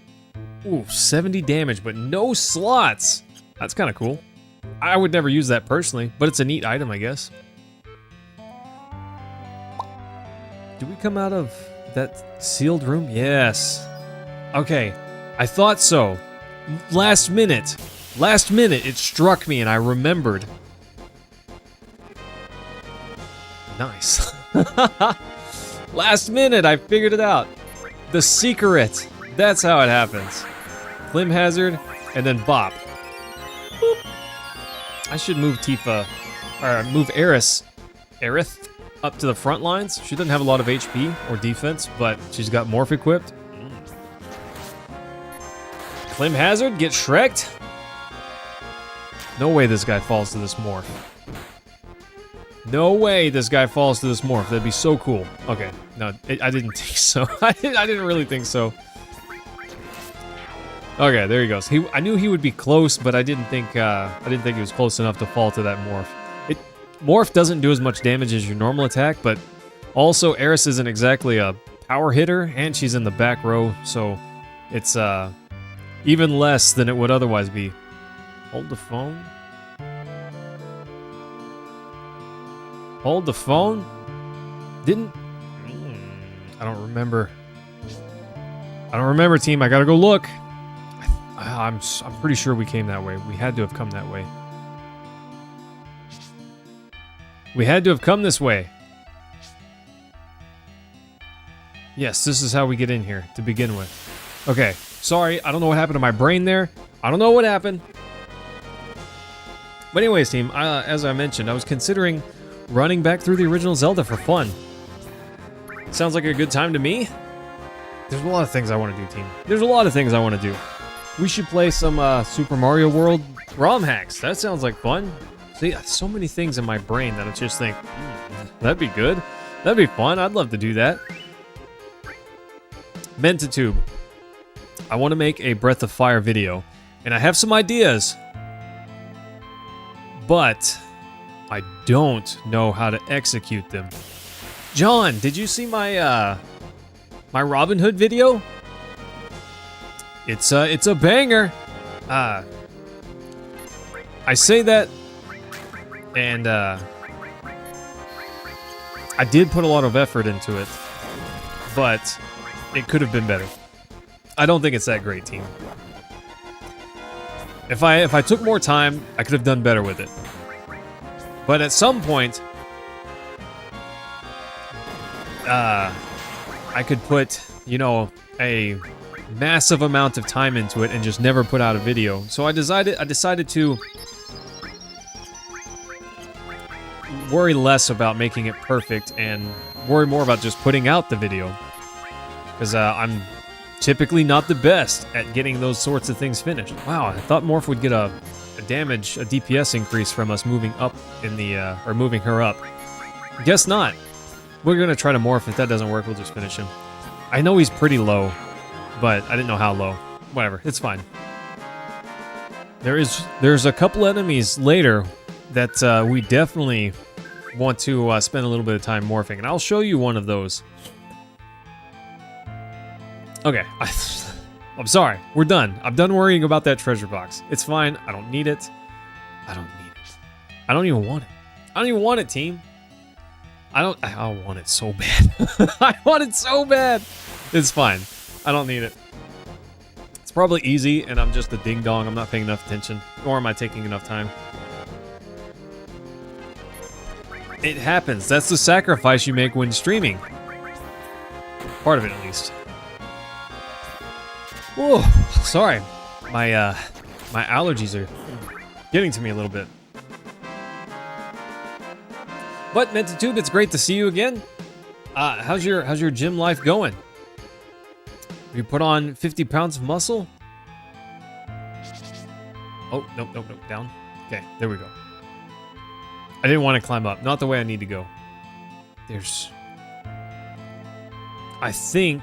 Ooh, 70 damage, but no slots. That's kind of cool. I would never use that personally, but it's a neat item, I guess. Do we come out of that sealed room? Yes. Okay, I thought so. Last minute, it struck me and I remembered. Nice. Last minute, I figured it out. The secret. That's how it happens. Flim Hazard, and then Bop. Boop. I should move Tifa, or move Aerith up to the front lines. She doesn't have a lot of HP or defense, but she's got Morph equipped. Flim Hazard, get Shrek'd. No way this guy falls to this Morph. No way this guy falls to this Morph. That'd be so cool. Okay, no, I didn't think so. I didn't really think so. Okay, there he goes. I knew he would be close, but I didn't think he was close enough to fall to that Morph. Morph doesn't do as much damage as your normal attack, but also Aerith isn't exactly a power hitter, and she's in the back row, so it's even less than it would otherwise be. Hold the phone. Hold the phone? Didn't... I don't remember. I don't remember, team. I gotta go look. I'm pretty sure we came that way. We had to have come that way. We had to have come this way. Yes, this is how we get in here to begin with. Okay, sorry. I don't know what happened to my brain there. I don't know what happened. But anyways, team, as I mentioned, I was considering running back through the original Zelda for fun. Sounds like a good time to me. There's a lot of things I want to do, team. There's a lot of things I want to do. We should play some Super Mario World ROM hacks. That sounds like fun. See, so many things in my brain that I just think, that'd be good. That'd be fun. I'd love to do that. Mentitube. I want to make a Breath of Fire video, and I have some ideas, but I don't know how to execute them. John, did you see my my Robin Hood video? It's a banger. I say that, and I did put a lot of effort into it, but it could have been better. I don't think it's that great, team. If I took more time, I could have done better with it. But at some point, I could put, a massive amount of time into it and just never put out a video. So I decided to worry less about making it perfect and worry more about just putting out the video. Because I'm typically not the best at getting those sorts of things finished. Wow, I thought Morph would get a DPS increase from us moving up in the, or moving her up. Guess not. We're gonna try to Morph. If that doesn't work, we'll just finish him. I know he's pretty low, but I didn't know how low. Whatever, it's fine. There's a couple enemies later that we definitely want to spend a little bit of time morphing, and I'll show you one of those. Okay, I'm sorry. We're done. I'm done worrying about that treasure box. It's fine. I don't need it. I don't need it. I don't even want it. I don't even want it, team. I want it so bad. I want it so bad. It's fine. I don't need it. It's probably easy, and I'm just a ding-dong. I'm not paying enough attention. Or am I taking enough time? It happens. That's the sacrifice you make when streaming. Part of it, at least. Whoa, sorry. My allergies are getting to me a little bit. But Mentatube, it's great to see you again. How's your gym life going? Have you put on 50 pounds of muscle? Oh, nope, down. Okay, there we go. I didn't want to climb up. Not the way I need to go. I think...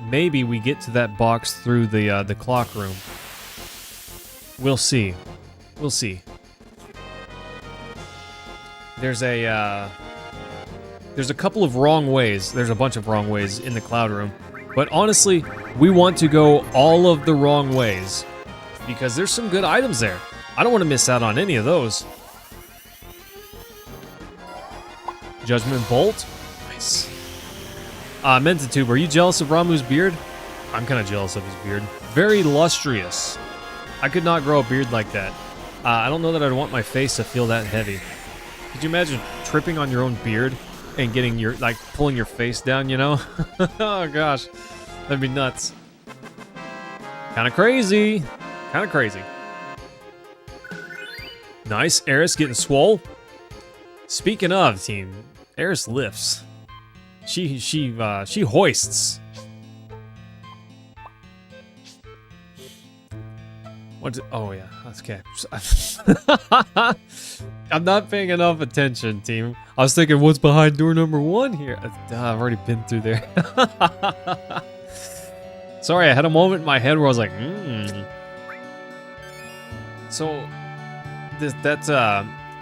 maybe we get to that box through the clock room. We'll see. We'll see. There's a couple of wrong ways. There's a bunch of wrong ways in the cloud room. But honestly, we want to go all of the wrong ways because there's some good items there. I don't want to miss out on any of those. Judgment Bolt. Nice. Mentatube, are you jealous of Ramu's beard? I'm kind of jealous of his beard. Very lustrous. I could not grow a beard like that. I don't know that I'd want my face to feel that heavy. Could you imagine tripping on your own beard and getting your, like, pulling your face down, you know? Oh, gosh. That'd be nuts. Kind of crazy. Kind of crazy. Nice. Eris getting swole. Speaking of, team, Eris lifts. She hoists. Oh yeah, that's okay. I'm not paying enough attention, team. I was thinking, what's behind door number 1 here? I've already been through there. Sorry, I had a moment in my head where I was like, So,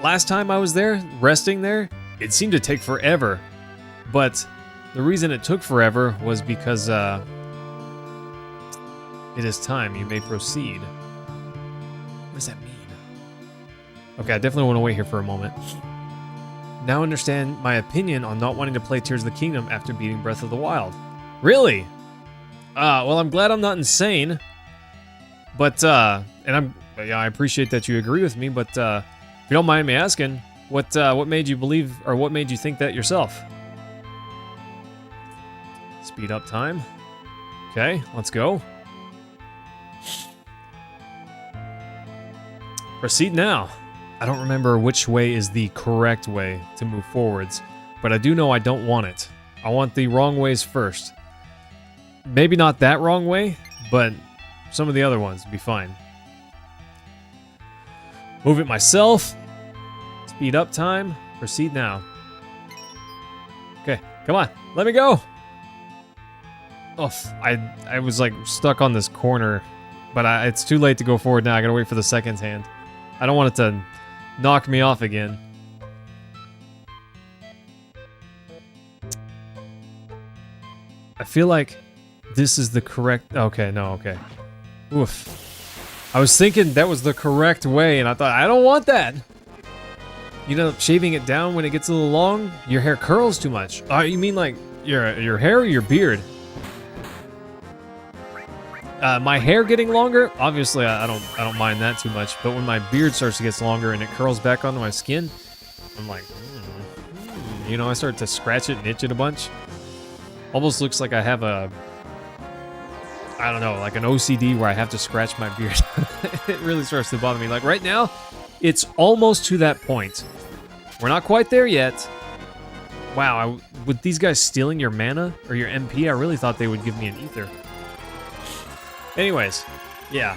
last time I was there, resting there, it seemed to take forever. But the reason it took forever was because, it is time. You may proceed. What does that mean? Okay, I definitely want to wait here for a moment. Now understand my opinion on not wanting to play Tears of the Kingdom after beating Breath of the Wild. Really? Well, I'm glad I'm not insane. But, I appreciate that you agree with me, but, if you don't mind me asking, what made you believe, or what made you think that yourself? Speed up time. Okay, let's go. Proceed now. I don't remember which way is the correct way to move forwards, but I do know I don't want it. I want the wrong ways first. Maybe not that wrong way, but some of the other ones would be fine. Move it myself. Speed up time. Proceed now. Okay, come on. Let me go. Oh, I was like stuck on this corner, but it's too late to go forward now. I gotta wait for the second hand. I don't want it to knock me off again. I feel like this is the correct... Okay, no, okay. Oof. I was thinking that was the correct way, and I thought, I don't want that! You know, shaving it down when it gets a little long, your hair curls too much. You mean like your hair or your beard? My hair getting longer, obviously I don't mind that too much, but when my beard starts to get longer and it curls back onto my skin, I'm like, you know, I start to scratch it and itch it a bunch. Almost looks like I have I don't know, like an OCD where I have to scratch my beard. It really starts to bother me. Like right now, it's almost to that point. We're not quite there yet, Wow, with these guys stealing your mana or your MP, I really thought they would give me an ether. Anyways, yeah,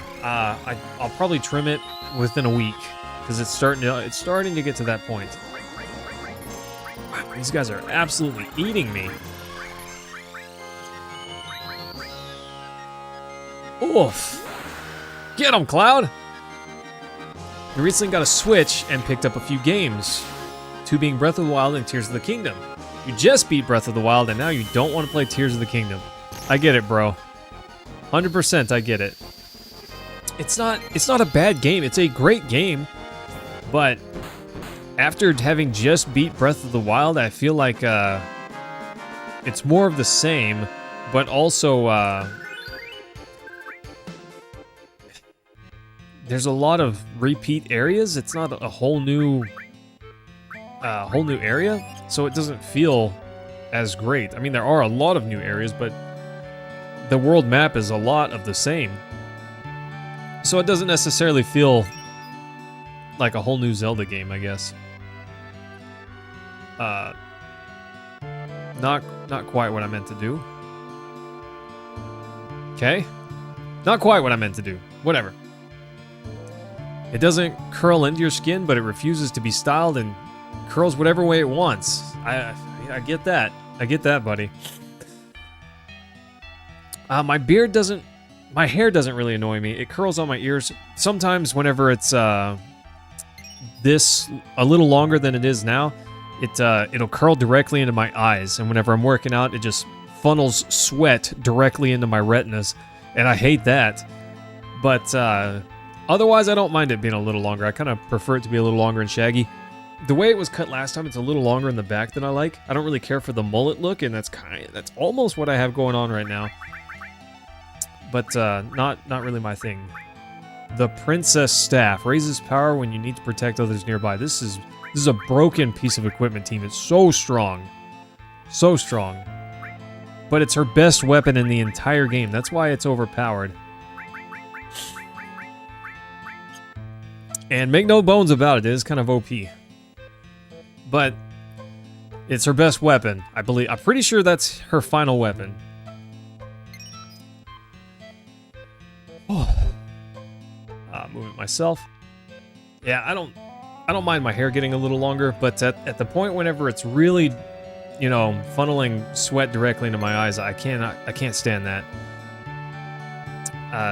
I'll probably trim it within a week because it's starting to get to that point. Wow, these guys are absolutely eating me. Oof! Get him, Cloud! We recently got a Switch and picked up a few games. 2 being Breath of the Wild and Tears of the Kingdom. You just beat Breath of the Wild and now you don't want to play Tears of the Kingdom. I get it, bro. 100% I get it. It's not a bad game. It's a great game. But after having just beat Breath of the Wild, I feel like it's more of the same, but also there's a lot of repeat areas. It's not a whole new area, so it doesn't feel as great. I mean, there are a lot of new areas, but the world map is a lot of the same. So it doesn't necessarily feel like a whole new Zelda game, I guess. Not quite what I meant to do. Okay? Not quite what I meant to do. Whatever. It doesn't curl into your skin, but it refuses to be styled and curls whatever way it wants. I get that. I get that, buddy. My hair doesn't really annoy me. It curls on my ears. Sometimes whenever it's this a little longer than it is now, it'll curl directly into my eyes. And whenever I'm working out, it just funnels sweat directly into my retinas. And I hate that. But otherwise, I don't mind it being a little longer. I kind of prefer it to be a little longer and shaggy. The way it was cut last time, it's a little longer in the back than I like. I don't really care for the mullet look, and that's almost what I have going on right now. But not really my thing. The Princess Staff raises power when you need to protect others nearby. This is a broken piece of equipment, team. It's so strong. So strong. But it's her best weapon in the entire game. That's why it's overpowered. And make no bones about it, it is kind of OP. But it's her best weapon, I believe. I'm pretty sure that's her final weapon. Oh. Move it myself. Yeah, I don't mind my hair getting a little longer, but at the point whenever it's really, you know, funneling sweat directly into my eyes, I can't stand that.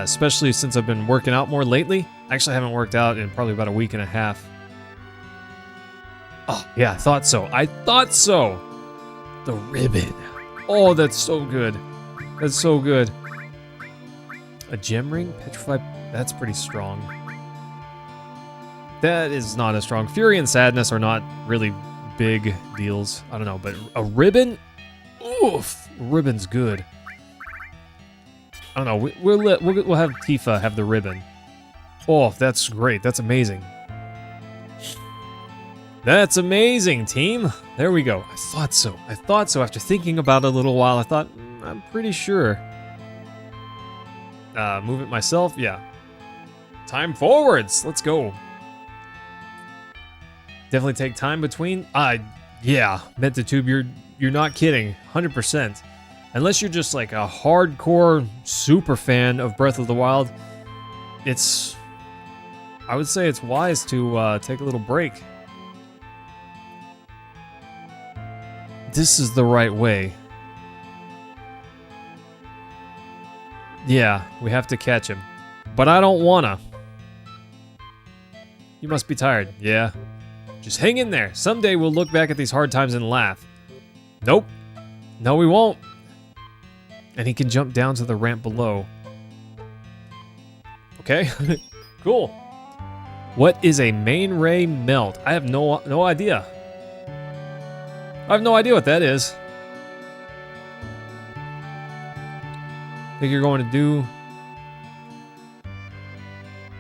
Especially since I've been working out more lately. I actually haven't worked out in probably about a week and a half. Oh, yeah, I thought so. I thought so! The ribbon. Oh, that's so good. That's so good. A gem ring? Petrified? That's pretty strong. That is not as strong. Fury and Sadness are not really big deals. I don't know, but a ribbon? Oof! Ribbon's good. I don't know. We'll have Tifa have the ribbon. Oh, that's great. That's amazing. That's amazing, team. There we go. I thought so. I thought so. After thinking about it a little while, I thought, I'm pretty sure. Move it myself? Yeah. Time forwards. Let's go. Definitely take time between. Yeah. Mentatube, you're not kidding. 100%. Unless you're just like a hardcore super fan of Breath of the Wild, I would say it's wise to take a little break. This is the right way. Yeah, we have to catch him. But I don't wanna. You must be tired. Yeah. Just hang in there. Someday we'll look back at these hard times and laugh. Nope. No, we won't. And he can jump down to the ramp below. Okay. Cool. What is a main ray melt? I have no idea. I have no idea what that is. Think you're going to do...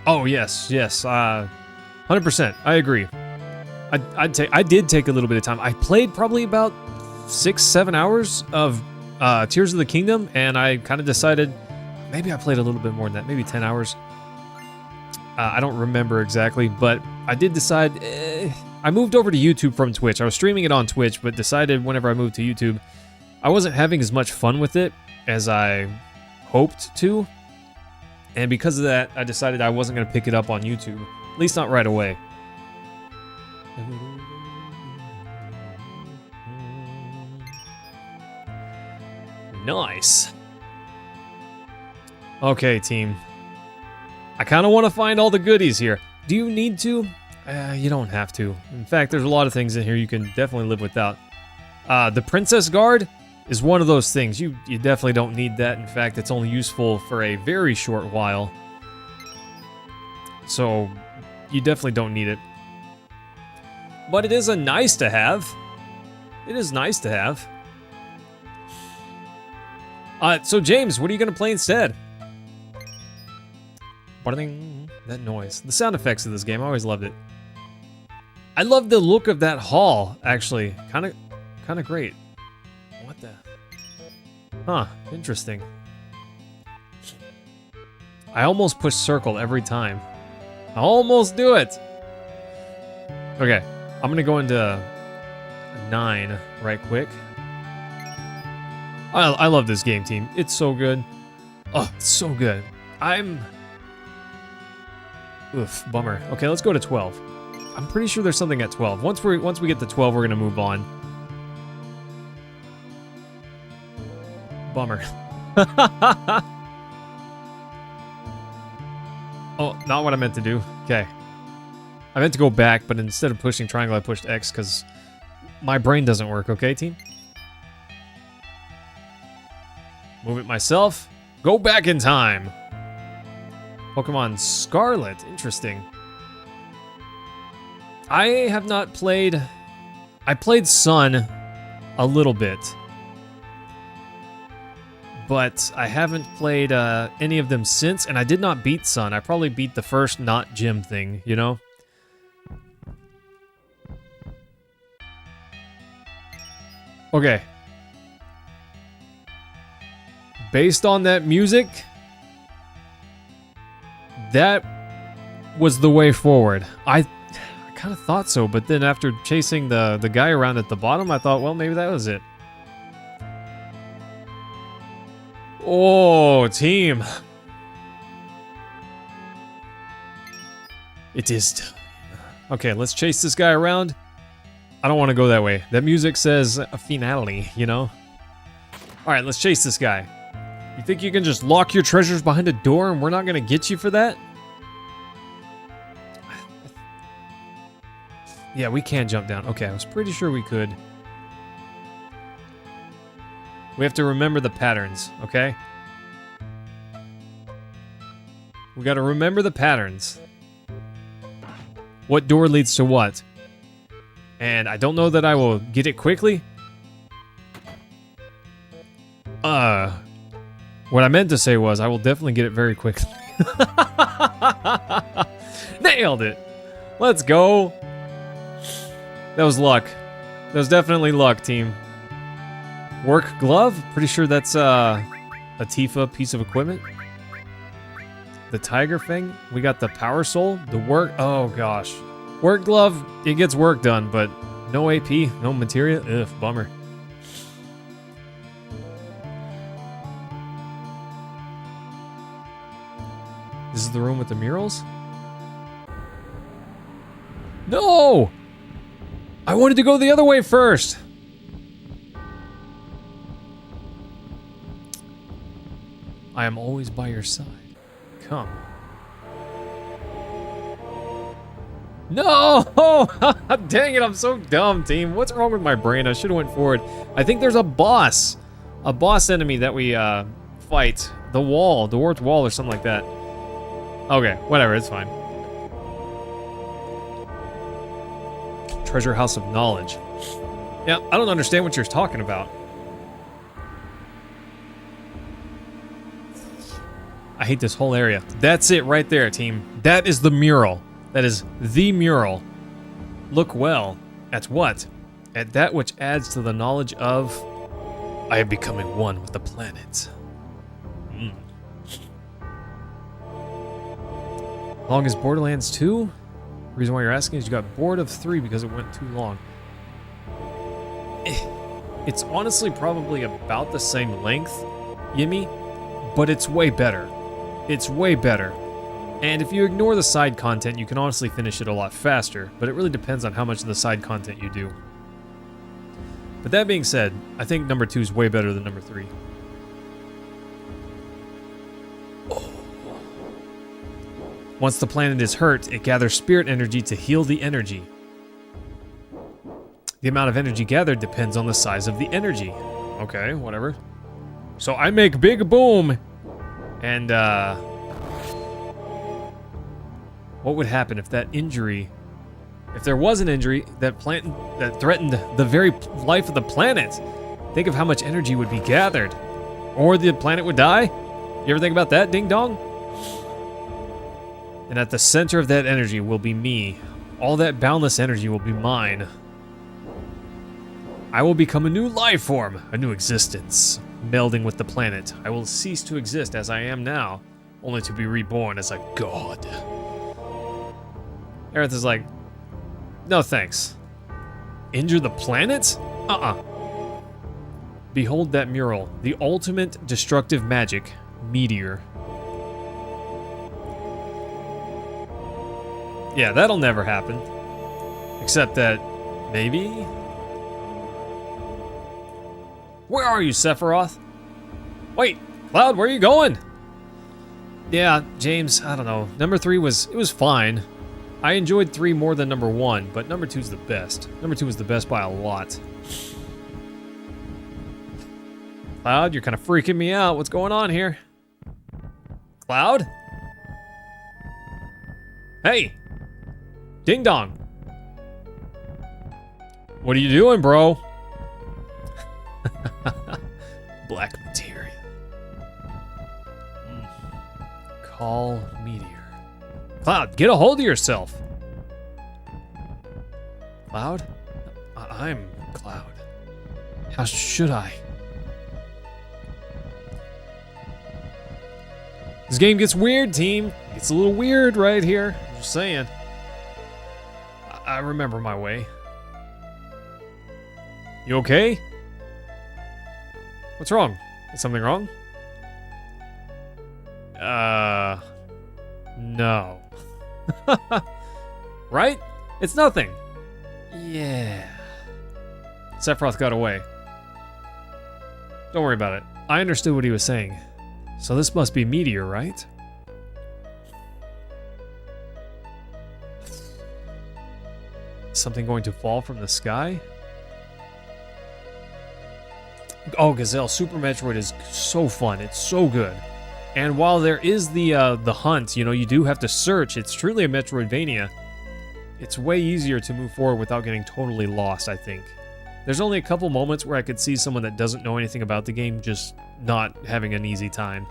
Oh, yes. 100%. I agree. I did take a little bit of time. I played probably about 6-7 hours of Tears of the Kingdom, and I kind of decided maybe I played a little bit more than that, maybe 10 hours. I don't remember exactly, but I did decide I moved over to YouTube from Twitch. I was streaming it on Twitch, but decided whenever I moved to YouTube, I wasn't having as much fun with it as I hoped to. And because of that, I decided I wasn't going to pick it up on YouTube. At least not right away. Nice. Okay, team. I kind of want to find all the goodies here. Do you need to? You don't have to. In fact, there's a lot of things in here you can definitely live without. The Princess Guard is one of those things. You definitely don't need that. In fact, it's only useful for a very short while. So, you definitely don't need it. But it is a nice to have. It is nice to have. So James, what are you going to play instead? That noise. The sound effects of this game, I always loved it. I love the look of that hall, actually. Kind of great. What the? Huh, interesting. I almost push circle every time. I almost do it. Okay, I'm gonna go into 9 right quick. I love this game, team. It's so good. Oh, it's so good. Oof, bummer. Okay, let's go to 12. I'm pretty sure there's something at 12. Once we get to 12, we're gonna move on. Bummer. Oh, not what I meant to do. Okay. I meant to go back, but instead of pushing triangle, I pushed X because my brain doesn't work, okay, team? Move it myself. Go back in time. Pokemon Scarlet. Interesting. I have not played... I played Sun a little bit. But I haven't played any of them since, and I did not beat Sun. I probably beat the first not gym thing, you know? Okay. Based on that music, that was the way forward. I kind of thought so, but then after chasing the guy around at the bottom, I thought, well, maybe that was it. Oh, team. It is. Okay, let's chase this guy around. I don't want to go that way. That music says a finale, you know? Alright, let's chase this guy. You think you can just lock your treasures behind a door and we're not going to get you for that? Yeah, we can jump down. Okay, I was pretty sure we could. We have to remember the patterns, okay? We got to remember the patterns. What door leads to what? And I don't know that I will get it quickly. What I meant to say was I will definitely get it very quickly. Nailed it. Let's go. That was luck. That was definitely luck, team. Work glove? Pretty sure that's a Tifa piece of equipment. The tiger fang. We got the power soul. The work. Oh gosh. Work glove. It gets work done, but no AP, no materia. Ugh, bummer. This is the room with the murals? No! I wanted to go the other way first. I am always by your side. Come. No! Dang it, I'm so dumb, team. What's wrong with my brain? I should have went forward. I think there's a boss. A boss enemy that we fight. The wall. The warped wall or something like that. Okay, whatever, it's fine. Treasure House of Knowledge. Yeah, I don't understand what you're talking about. I hate this whole area. That's it right there, team. That is the mural. That is the mural. Look well. At what? At that which adds to the knowledge of... I am becoming one with the planet. Long as Borderlands 2? Reason why you're asking is you got bored of 3 because it went too long. It's honestly probably about the same length, Yimmy, but it's way better. It's way better. And if you ignore the side content, you can honestly finish it a lot faster, but it really depends on how much of the side content you do. But that being said, I think number 2 is way better than number 3. Once the planet is hurt, it gathers spirit energy to heal the energy. The amount of energy gathered depends on the size of the energy. Okay, whatever. So I make big boom. And, what would happen if that injury... If there was an injury that threatened the very life of the planet? Think of how much energy would be gathered. Or the planet would die? You ever think about that, ding dong? And at the center of that energy will be me. All that boundless energy will be mine. I will become a new life form, a new existence, melding with the planet. I will cease to exist as I am now, only to be reborn as a god. Aerith is like, no thanks. Injure the planet? Behold that mural, the ultimate destructive magic, meteor. Yeah, that'll never happen. Except that, maybe? Where are you, Sephiroth? Wait, Cloud, where are you going? Yeah, James, I don't know. Number 3 was fine. I enjoyed 3 more than number 1, but number 2's the best. Number 2 was the best by a lot. Cloud, you're kind of freaking me out. What's going on here? Cloud? Hey! Ding dong. What are you doing, bro? Black materia. Call meteor. Cloud, get a hold of yourself. Cloud? I'm Cloud. How should I? This game gets weird, team. It's a little weird right here. I'm just saying. I remember my way. You okay? What's wrong? Is something wrong? No. Right? It's nothing. Yeah. Sephiroth got away. Don't worry about it. I understood what he was saying. So this must be meteor, right? Something going to fall from the sky? Oh, Gazelle, Super Metroid is so fun. It's so good. And while there is the hunt, you know, you do have to search. It's truly a Metroidvania. It's way easier to move forward without getting totally lost, I think. There's only a couple moments where I could see someone that doesn't know anything about the game just not having an easy time.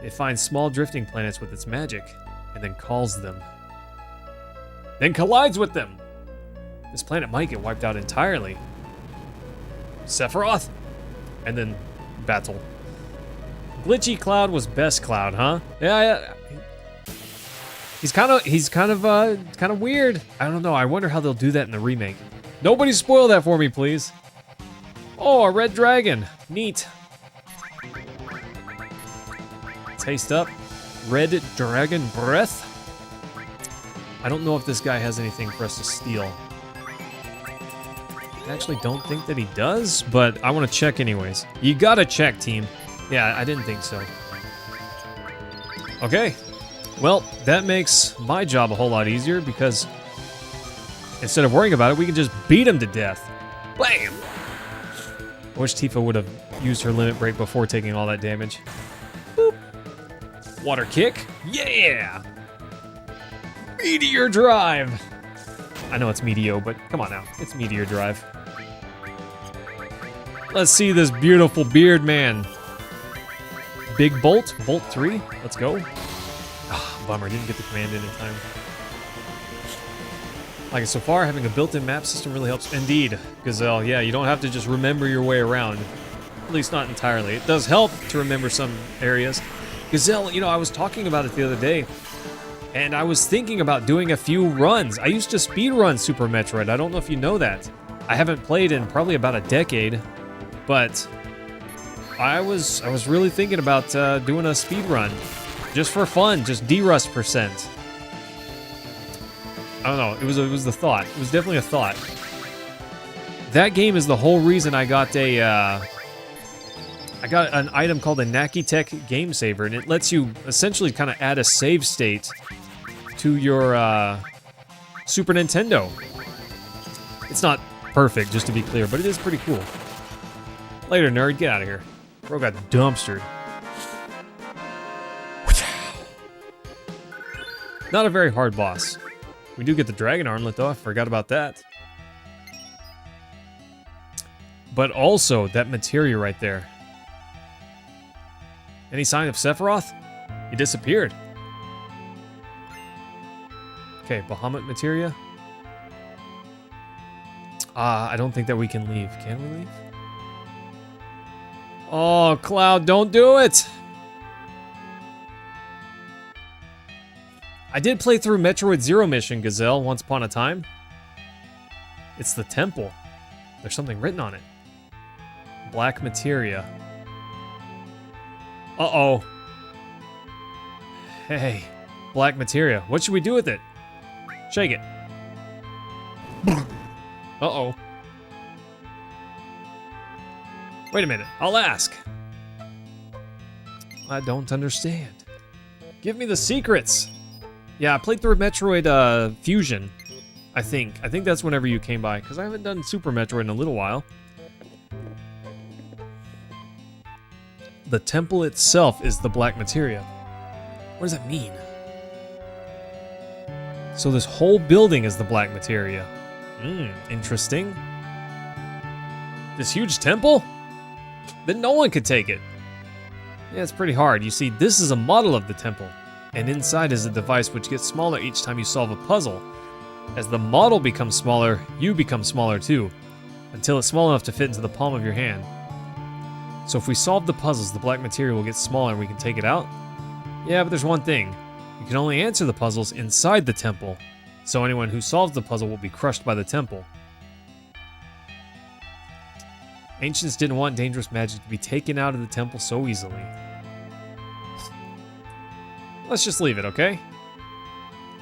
It finds small drifting planets with its magic, and then calls them. Then collides with them! This planet might get wiped out entirely. Sephiroth? And then battle. Glitchy Cloud was best Cloud, huh? Yeah. He's kind of weird. I don't know. I wonder how they'll do that in the remake. Nobody spoil that for me, please. Oh, a red dragon. Neat. Taste up. Red dragon breath. I don't know if this guy has anything for us to steal. I actually don't think that he does, but I want to check anyways. You gotta check, team. Yeah, I didn't think so. Okay. Well, that makes my job a whole lot easier because instead of worrying about it, we can just beat him to death. Bam! I wish Tifa would have used her limit break before taking all that damage. Boop. Water kick. Yeah! Meteor drive! I know it's Meteo, but come on now. It's Meteor drive. Let's see this beautiful beard man. Big Bolt. Bolt 3. Let's go. Ah, bummer. Didn't get the command in time. Like, so far, having a built-in map system really helps. Indeed, Gazelle. Yeah, you don't have to just remember your way around. At least not entirely. It does help to remember some areas. Gazelle, you know, I was talking about it the other day. And I was thinking about doing a few runs. I used to speedrun Super Metroid. I don't know if you know that. I haven't played in probably about a decade, but I was really thinking about doing a speedrun. Just for fun, just D-Rust %. I don't know, it was the thought. It was definitely a thought. That game is the whole reason I got an item called a Nakitech Game Saver, and it lets you essentially kind of add a save state to your Super Nintendo. It's not perfect, just to be clear, but it is pretty cool. Later, nerd, get out of here. Bro got dumpstered. Not a very hard boss. We do get the dragon armlet though, I forgot about that. But also, that materia right there. Any sign of Sephiroth? He disappeared. Okay, Bahamut materia. I don't think that we can leave. Can we leave? Oh, Cloud, don't do it! I did play through Metroid Zero Mission, Gazelle, once upon a time. It's the temple. There's something written on it. Black materia. Uh-oh. Hey, black materia. What should we do with it? Shake it. Uh-oh. Wait a minute, I'll ask. I don't understand. Give me the secrets. Yeah, I played through Metroid Fusion, I think. I think that's whenever you came by, because I haven't done Super Metroid in a little while. The temple itself is the black materia. What does that mean? So this whole building is the black materia. Interesting. This huge temple? Then no one could take it. Yeah, it's pretty hard. You see, this is a model of the temple, and inside is a device which gets smaller each time you solve a puzzle. As the model becomes smaller, you become smaller too, until it's small enough to fit into the palm of your hand. So if we solve the puzzles, the black materia will get smaller and we can take it out? Yeah, but there's one thing. You can only answer the puzzles inside the temple, so anyone who solves the puzzle will be crushed by the temple. Ancients didn't want dangerous magic to be taken out of the temple so easily. Let's just leave it, okay?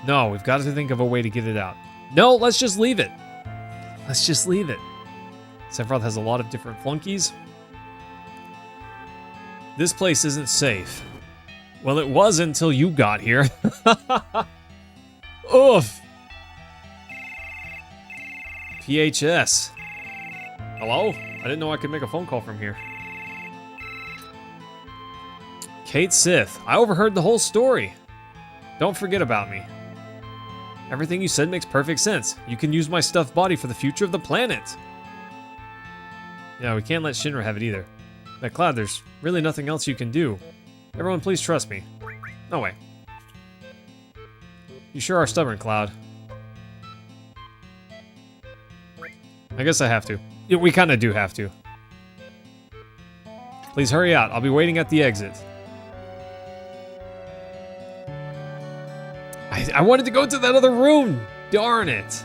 No, we've got to think of a way to get it out. No, let's just leave it. Let's just leave it. Sephiroth has a lot of different flunkies. This place isn't safe. Well, it was until you got here. Oof. PHS. Hello? I didn't know I could make a phone call from here. Kate Sith. I overheard the whole story. Don't forget about me. Everything you said makes perfect sense. You can use my stuffed body for the future of the planet. Yeah, we can't let Shinra have it either. But Cloud, there's really nothing else you can do. Everyone, please trust me. No way. You sure are stubborn, Cloud. I guess I have to. Yeah, we kind of do have to. Please hurry out. I'll be waiting at the exit. I wanted to go to that other room. Darn it.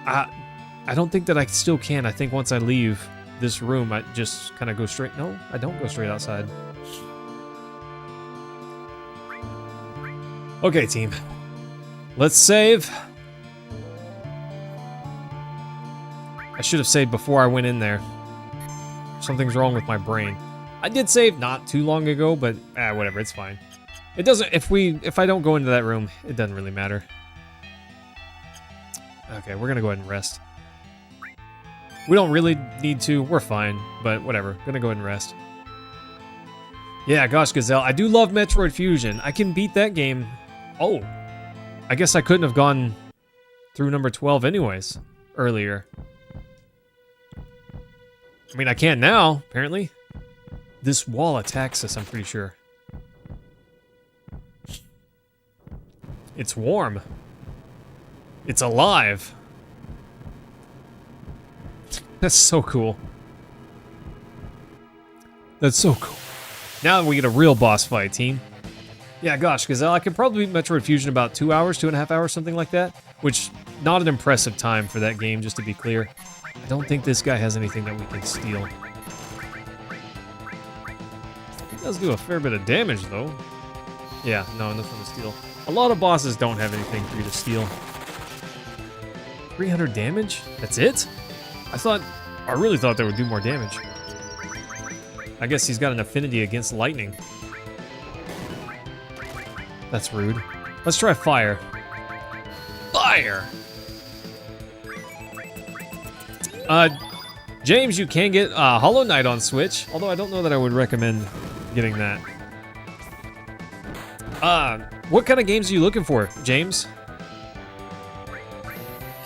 I don't think that I still can. I think once I leave this room, I just kind of go straight. No, I don't go straight outside. Okay, team. Let's save. I should have saved before I went in there. Something's wrong with my brain. I did save not too long ago, but whatever, it's fine. It doesn't, if I don't go into that room, it doesn't really matter. Okay, we're gonna go ahead and rest. We don't really need to, we're fine, but whatever, gonna go ahead and rest. Yeah, gosh, Gazelle, I do love Metroid Fusion. I can beat that game. Oh, I guess I couldn't have gone through number 12 anyways, earlier. I mean, I can now, apparently. This wall attacks us, I'm pretty sure. It's warm. It's alive. That's so cool. That's so cool. Now we get a real boss fight, team. Yeah, gosh, because I could probably beat Metroid Fusion in about 2 hours, 2.5 hours, something like that. Which, not an impressive time for that game, just to be clear. I don't think this guy has anything that we can steal. He does do a fair bit of damage, though. Yeah, no, nothing to steal. A lot of bosses don't have anything for you to steal. 300 damage? That's it? I really thought that would do more damage. I guess he's got an affinity against lightning. That's rude. Let's try fire. Fire! James, you can get Hollow Knight on Switch, although I don't know that I would recommend getting that. What kind of games are you looking for, James?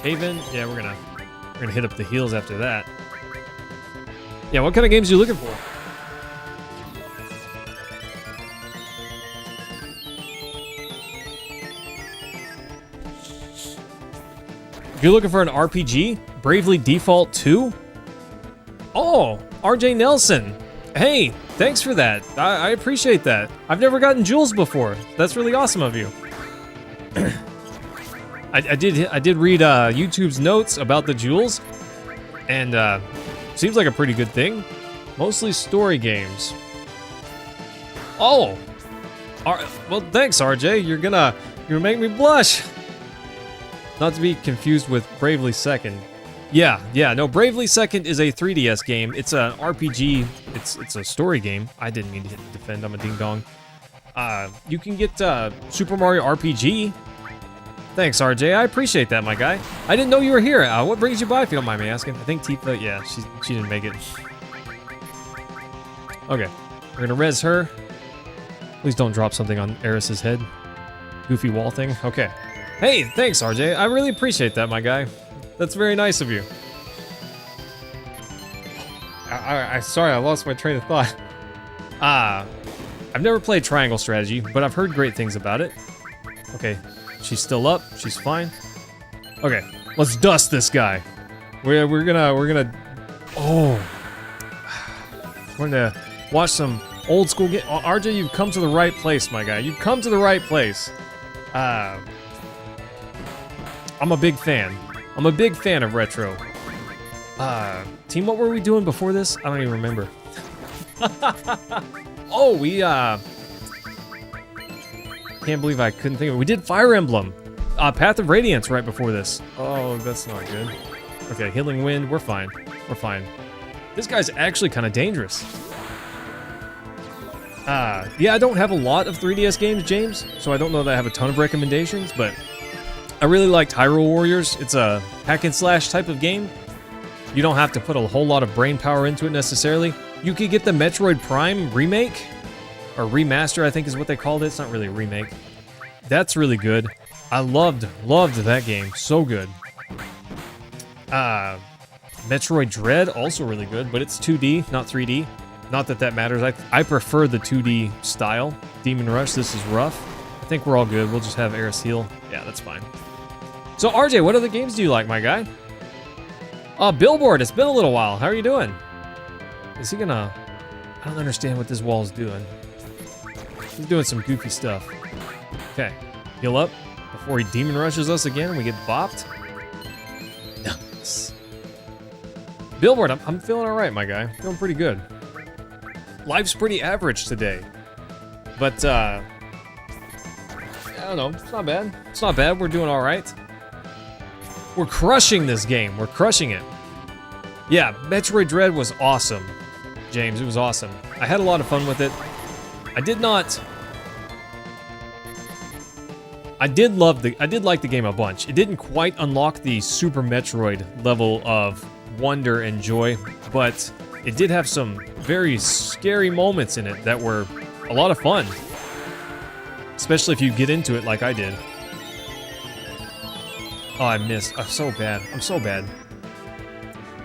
Cave-in? Yeah, we're gonna hit up the heels after that. Yeah, what kind of games are you looking for? If you're looking for an RPG, Bravely Default 2? Oh, RJ Nelson. Hey, thanks for that. I appreciate that. I've never gotten jewels before. That's really awesome of you. I did read YouTube's notes about the jewels, and seems like a pretty good thing. Mostly story games. Oh, well, thanks, RJ. You're gonna make me blush. Not to be confused with Bravely Second. Yeah, no, Bravely Second is a 3DS game. It's an RPG. It's a story game. I didn't mean to hit defend. I'm a ding dong. You can get Super Mario RPG. Thanks, RJ. I appreciate that, my guy. I didn't know you were here. What brings you by, if you don't mind me asking? I think Tifa, yeah, she didn't make it. Okay, we're gonna res her. Please don't drop something on Eris's head. Goofy wall thing. Okay. Hey, thanks, RJ. I really appreciate that, my guy. That's very nice of you. Sorry, I lost my train of thought. I've never played Triangle Strategy, but I've heard great things about it. Okay, she's still up. She's fine. Okay, let's dust this guy. We're gonna. Oh, we're gonna watch some old school game. Oh, RJ, you've come to the right place, my guy. You've come to the right place. I'm a big fan. I'm a big fan of retro. Team, what were we doing before this? I don't even remember. Oh, we, can't believe I couldn't think of it. We did Fire Emblem. Path of Radiance right before this. Oh, that's not good. Okay, Healing Wind, we're fine. We're fine. This guy's actually kind of dangerous. Yeah, I don't have a lot of 3DS games, James, so I don't know that I have a ton of recommendations, but I really liked Hyrule Warriors. It's a hack and slash type of game. You don't have to put a whole lot of brain power into it necessarily. You could get the Metroid Prime remake, or remaster, I think is what they called it. It's not really a remake. That's really good. I loved that game. So good. Metroid Dread, also really good, but it's 2D, not 3D. Not that that matters. I prefer the 2D style. Demon Rush, this is rough. I think we're all good. We'll just have Eris heal. Yeah, that's fine. So, RJ, what other games do you like, my guy? Billboard, it's been a little while. How are you doing? Is he gonna... I don't understand what this wall's doing. He's doing some goofy stuff. Okay, heal up before he demon rushes us again and we get bopped. Nice. Billboard, I'm feeling all right, my guy. Feeling pretty good. Life's pretty average today. But, I don't know. It's not bad. It's not bad. We're doing all right. We're crushing this game. We're crushing it. Yeah, Metroid Dread was awesome, James. It was awesome. I had a lot of fun with it. I did like the game a bunch. It didn't quite unlock the Super Metroid level of wonder and joy, but it did have some very scary moments in it that were a lot of fun. Especially if you get into it like I did. Oh, I missed. I'm so bad. I'm so bad.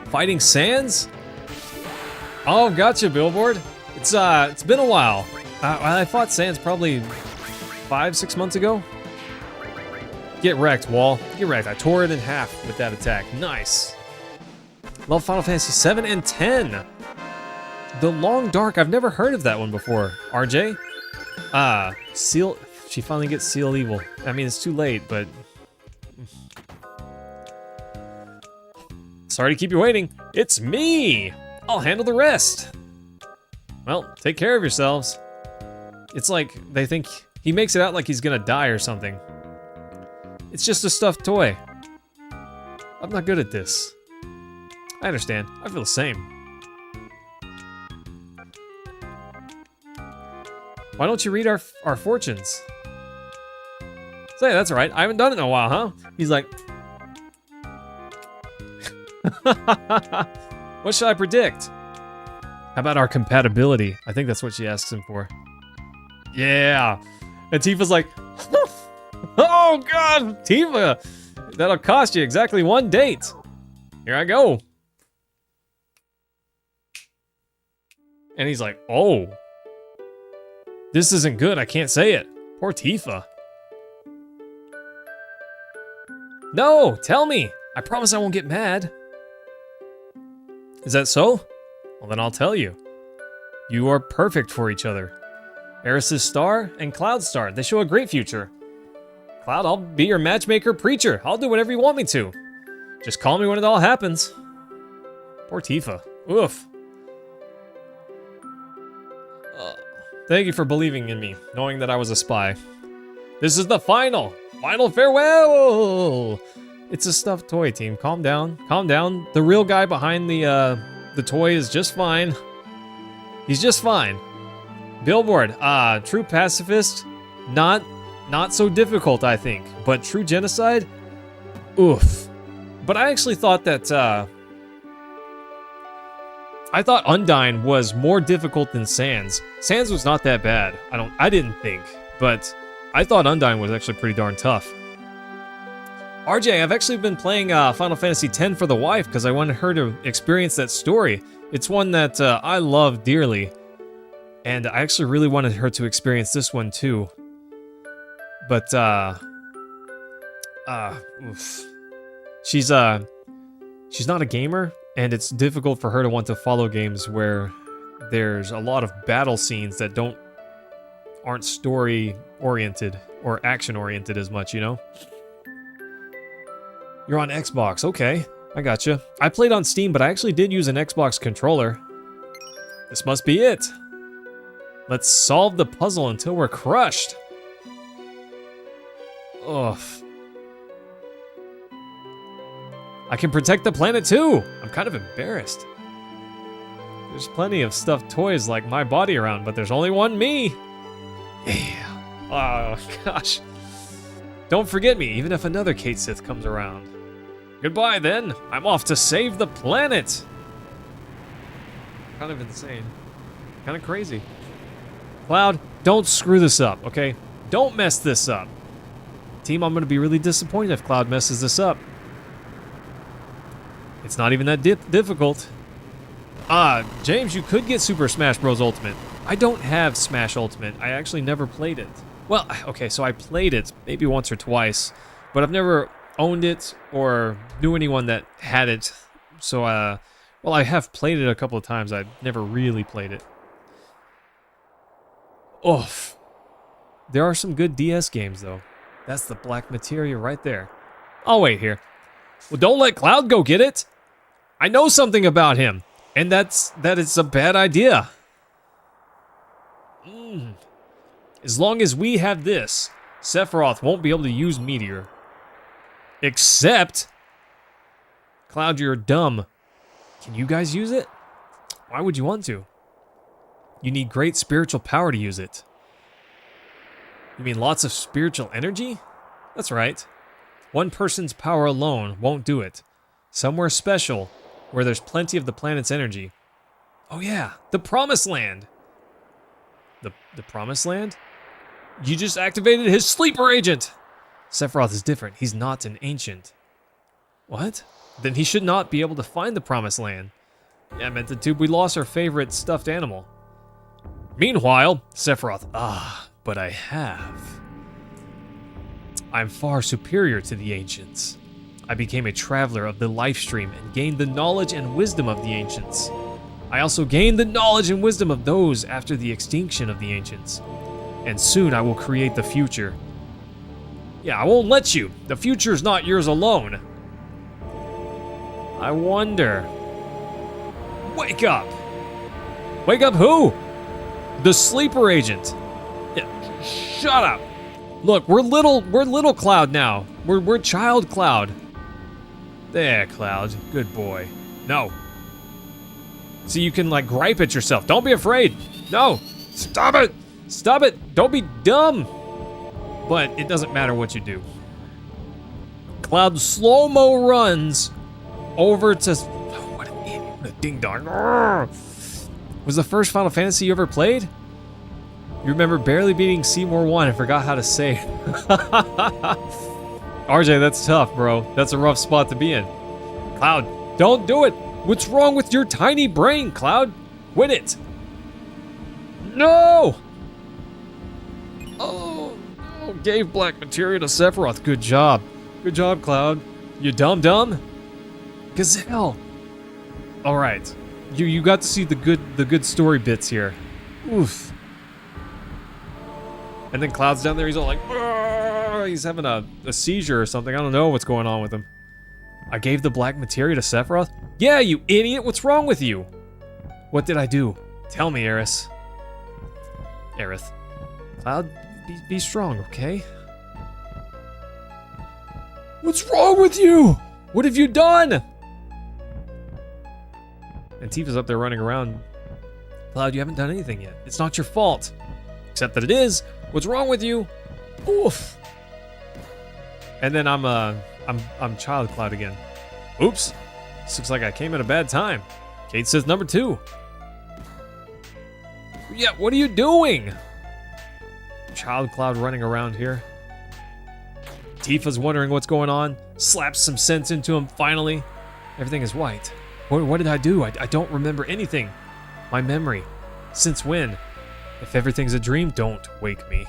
Fighting Sans? Oh, gotcha, Billboard. It's been a while. I fought Sans probably 5-6 months ago. Get wrecked, Wall. Get wrecked. I tore it in half with that attack. Nice. Love Final Fantasy 7 and 10. The Long Dark. I've never heard of that one before. RJ? Seal... She finally gets Seal Evil. I mean, it's too late, but... Sorry to keep you waiting. It's me! I'll handle the rest. Well, take care of yourselves. It's like they think he makes it out like he's gonna die or something. It's just a stuffed toy. I'm not good at this. I understand. I feel the same. Why don't you read our fortunes? Say, that's right. I haven't done it in a while, huh? He's like... What should I predict? How about our compatibility? I think that's what she asks him for. Yeah. And Tifa's like, oh god, Tifa, that'll cost you exactly 1 date. Here I go. And he's like, oh. This isn't good, I can't say it. Poor Tifa. No, tell me. I promise I won't get mad. Is that so? Well, then I'll tell you. You are perfect for each other. Eris's star and Cloud's star, they show a great future. Cloud, I'll be your matchmaker preacher. I'll do whatever you want me to. Just call me when it all happens. Poor Tifa. Oof. Thank you for believing in me, knowing that I was a spy. This is the final farewell! It's a stuffed toy, team. Calm down. Calm down. The real guy behind the toy is just fine. He's just fine. Billboard, true pacifist, not so difficult, I think. But true genocide? Oof. But I actually thought that, I thought Undyne was more difficult than Sans. Sans was not that bad. I didn't think. But I thought Undyne was actually pretty darn tough. RJ, I've actually been playing Final Fantasy X for the wife because I wanted her to experience that story. It's one that I love dearly. And I actually really wanted her to experience this one too. But, oof. She's not a gamer, and it's difficult for her to want to follow games where there's a lot of battle scenes that aren't story-oriented or action-oriented as much, you know? You're on Xbox, okay. I gotcha. I played on Steam, but I actually did use an Xbox controller. This must be it. Let's solve the puzzle until we're crushed. Ugh. I can protect the planet too. I'm kind of embarrassed. There's plenty of stuffed toys like my body around, but there's only one me. Yeah. Oh, gosh. Don't forget me, even if another Kate Sith comes around. Goodbye, then. I'm off to save the planet. Kind of insane. Kind of crazy. Cloud, don't screw this up, okay? Don't mess this up. Team, I'm going to be really disappointed if Cloud messes this up. It's not even that difficult. James, you could get Super Smash Bros. Ultimate. I don't have Smash Ultimate. I actually never played it. Well, okay, so I played it maybe once or twice, but I've never owned it or knew anyone that had it. So, well, I have played it a couple of times. I've never really played it. Oof. There are some good DS games, though. That's the black materia right there. I'll wait here. Well, don't let Cloud go get it. I know something about him, and that it's a bad idea. As long as we have this, Sephiroth won't be able to use Meteor. Except... Cloud, you're dumb. Can you guys use it? Why would you want to? You need great spiritual power to use it. You mean lots of spiritual energy? That's right. One person's power alone won't do it. Somewhere special, where there's plenty of the planet's energy. Oh yeah, the Promised Land. The Promised Land? You just activated his sleeper agent! Sephiroth is different. He's not an ancient. What? Then he should not be able to find the Promised Land. Yeah, I meant the tube. We lost our favorite stuffed animal. Meanwhile, Sephiroth, but I have. I'm far superior to the ancients. I became a traveler of the life stream and gained the knowledge and wisdom of the ancients. I also gained the knowledge and wisdom of those after the extinction of the ancients. and soon I will create the future. Yeah, I won't let you. The future's not yours alone. I wonder. Wake up! Wake up who? The sleeper agent. Yeah, shut up. Look, we're little Cloud now. We're child Cloud. There, Cloud. Good boy. No. So you can like gripe at yourself. Don't be afraid. No. Stop it. Stop it. Don't be dumb. But it doesn't matter what you do. Cloud slow-mo runs over to... Oh, what an idiot. What a ding-dong. Was the first Final Fantasy you ever played? You remember barely beating Seymour 1 and forgot how to say it. RJ, that's tough, bro. That's a rough spot to be in. Cloud, don't do it. What's wrong with your tiny brain, Cloud? Quit it. No! Oh, gave black materia to Sephiroth. Good job. Good job, Cloud. You dumb? Gazelle. All right. You got to see the good story bits here. Oof. And then Cloud's down there, he's all like, "Argh!" He's having a seizure or something. I don't know what's going on with him. I gave the black materia to Sephiroth? Yeah, you idiot, what's wrong with you? What did I do? Tell me, Aerith. Aerith. Cloud, be strong, okay? What's wrong with you? What have you done? And Tifa's up there running around. Cloud, you haven't done anything yet. It's not your fault. Except that it is. What's wrong with you? Oof. And then I'm Child Cloud again. Oops. This looks like I came at a bad time. Kate says number 2. Yeah, what are you doing? Child Cloud running around here. Tifa's wondering what's going on. Slaps some sense into him finally. Everything is white. What did I do? I don't remember anything. My memory. Since when? If everything's a dream, don't wake me.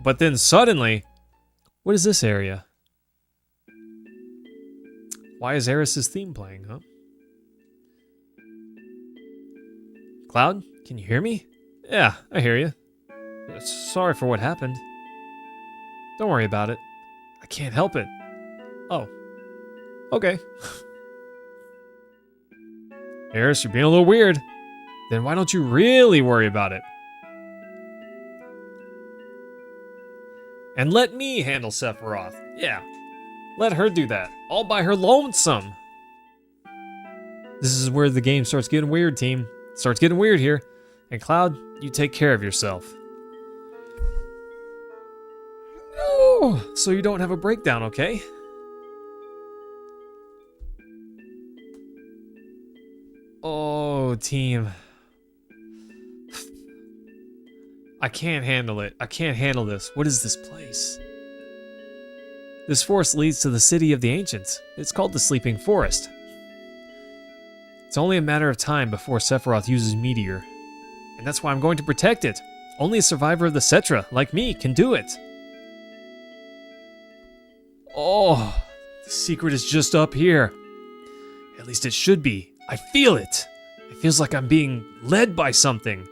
But then suddenly, what is this area? Why is Aeris's theme playing, huh? Cloud, can you hear me? Yeah, I hear you. Sorry for what happened. Don't worry about it. I can't help it. Oh. Okay. Aeris, you're being a little weird. Then why don't you really worry about it? And let me handle Sephiroth. Yeah. Let her do that. All by her lonesome. This is where the game starts getting weird, team. It starts getting weird here. And Cloud, you take care of yourself. No! So you don't have a breakdown, okay? Oh, team. I can't handle it. I can't handle this. What is this place? This forest leads to the city of the ancients. It's called the Sleeping Forest. It's only a matter of time before Sephiroth uses Meteor. And that's why I'm going to protect it. Only a survivor of the Cetra, like me, can do it. Oh, the secret is just up here. At least it should be. I feel it. It feels like I'm being led by something.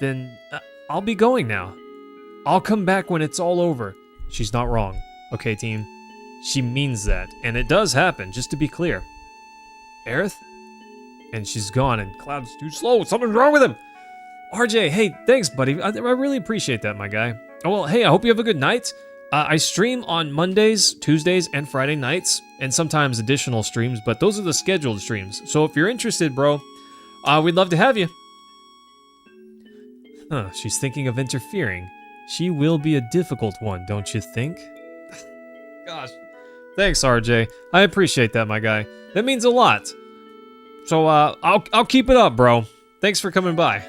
Then I'll be going now. I'll come back when it's all over. She's not wrong. Okay, team. She means that. And it does happen, just to be clear. Aerith? And she's gone, and Cloud's too slow. Something's wrong with him. RJ, hey, thanks, buddy. I really appreciate that, my guy. Oh, well, hey, I hope you have a good night. I stream on Mondays, Tuesdays, and Friday nights, and sometimes additional streams, but those are the scheduled streams. So if you're interested, bro, we'd love to have you. Huh, she's thinking of interfering. She will be a difficult one, don't you think? Gosh. Thanks, RJ. I appreciate that, my guy. That means a lot. So, I'll keep it up, bro. Thanks for coming by.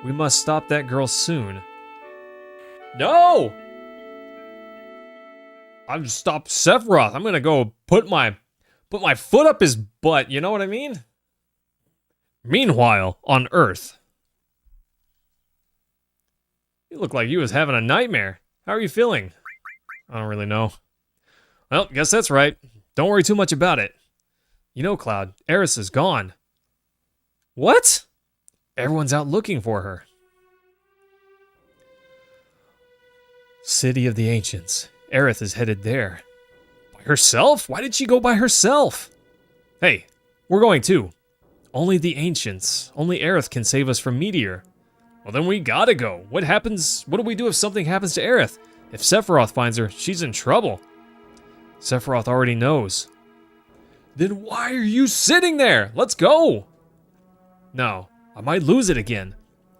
We must stop that girl soon. No! I've stopped Sephiroth. I'm gonna go put my foot up his butt, you know what I mean? Meanwhile, on Earth. You look like you was having a nightmare. How are you feeling? I don't really know. Well, guess that's right. Don't worry too much about it. You know, Cloud, Aeris is gone. What? Everyone's out looking for her. City of the Ancients. Aerith is headed there. By herself? Why did she go by herself? Hey, we're going too. Only the Ancients. Only Aerith can save us from Meteor. Well, then we gotta go. What happens? What do we do if something happens to Aerith? If Sephiroth finds her, she's in trouble. Sephiroth already knows. Then why are you sitting there? Let's go. No, I might lose it again.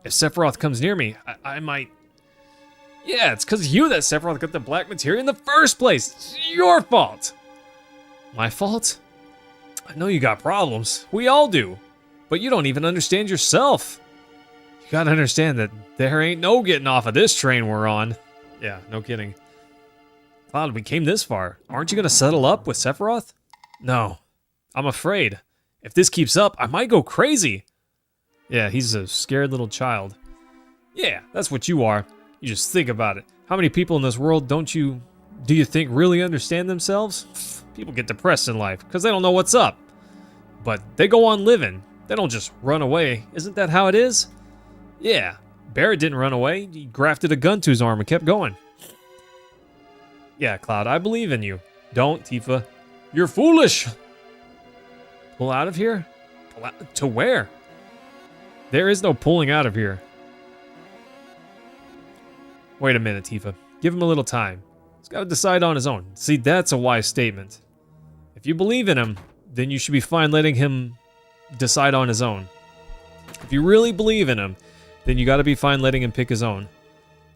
If Sephiroth comes near me, I might... Yeah, it's because of you that Sephiroth got the black materia in the first place. It's your fault. My fault? I know you got problems. We all do. But you don't even understand yourself. You gotta understand that there ain't no getting off of this train we're on. Yeah, no kidding. Cloud, we came this far. Aren't you gonna settle up with Sephiroth? No. I'm afraid. If this keeps up, I might go crazy. Yeah, he's a scared little child. Yeah, that's what you are. You just think about it. How many people in this world do you think really understand themselves? People get depressed in life because they don't know what's up. But they go on living. They don't just run away. Isn't that how it is? Yeah, Barrett didn't run away. He grafted a gun to his arm and kept going. Yeah, Cloud, I believe in you. Don't, Tifa. You're foolish. Pull out of here? Pull out to where? There is no pulling out of here. Wait a minute, Tifa. Give him a little time. He's got to decide on his own. See, that's a wise statement. If you believe in him, then you should be fine letting him decide on his own. If you really believe in him, then you got to be fine letting him pick his own.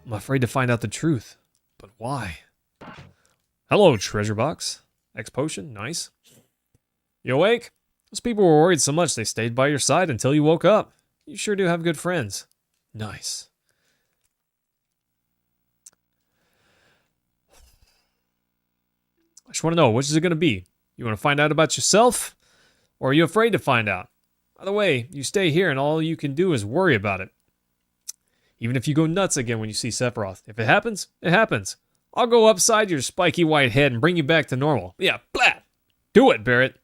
I'm afraid to find out the truth. But why? Hello, treasure box. X potion, nice. You awake? Those people were worried so much they stayed by your side until you woke up. You sure do have good friends. Nice. I just want to know, which is it going to be? You want to find out about yourself? Or are you afraid to find out? By the way, you stay here and all you can do is worry about it. Even if you go nuts again when you see Sephiroth. If it happens, it happens. I'll go upside your spiky white head and bring you back to normal. Yeah, blat! Do it, Barrett.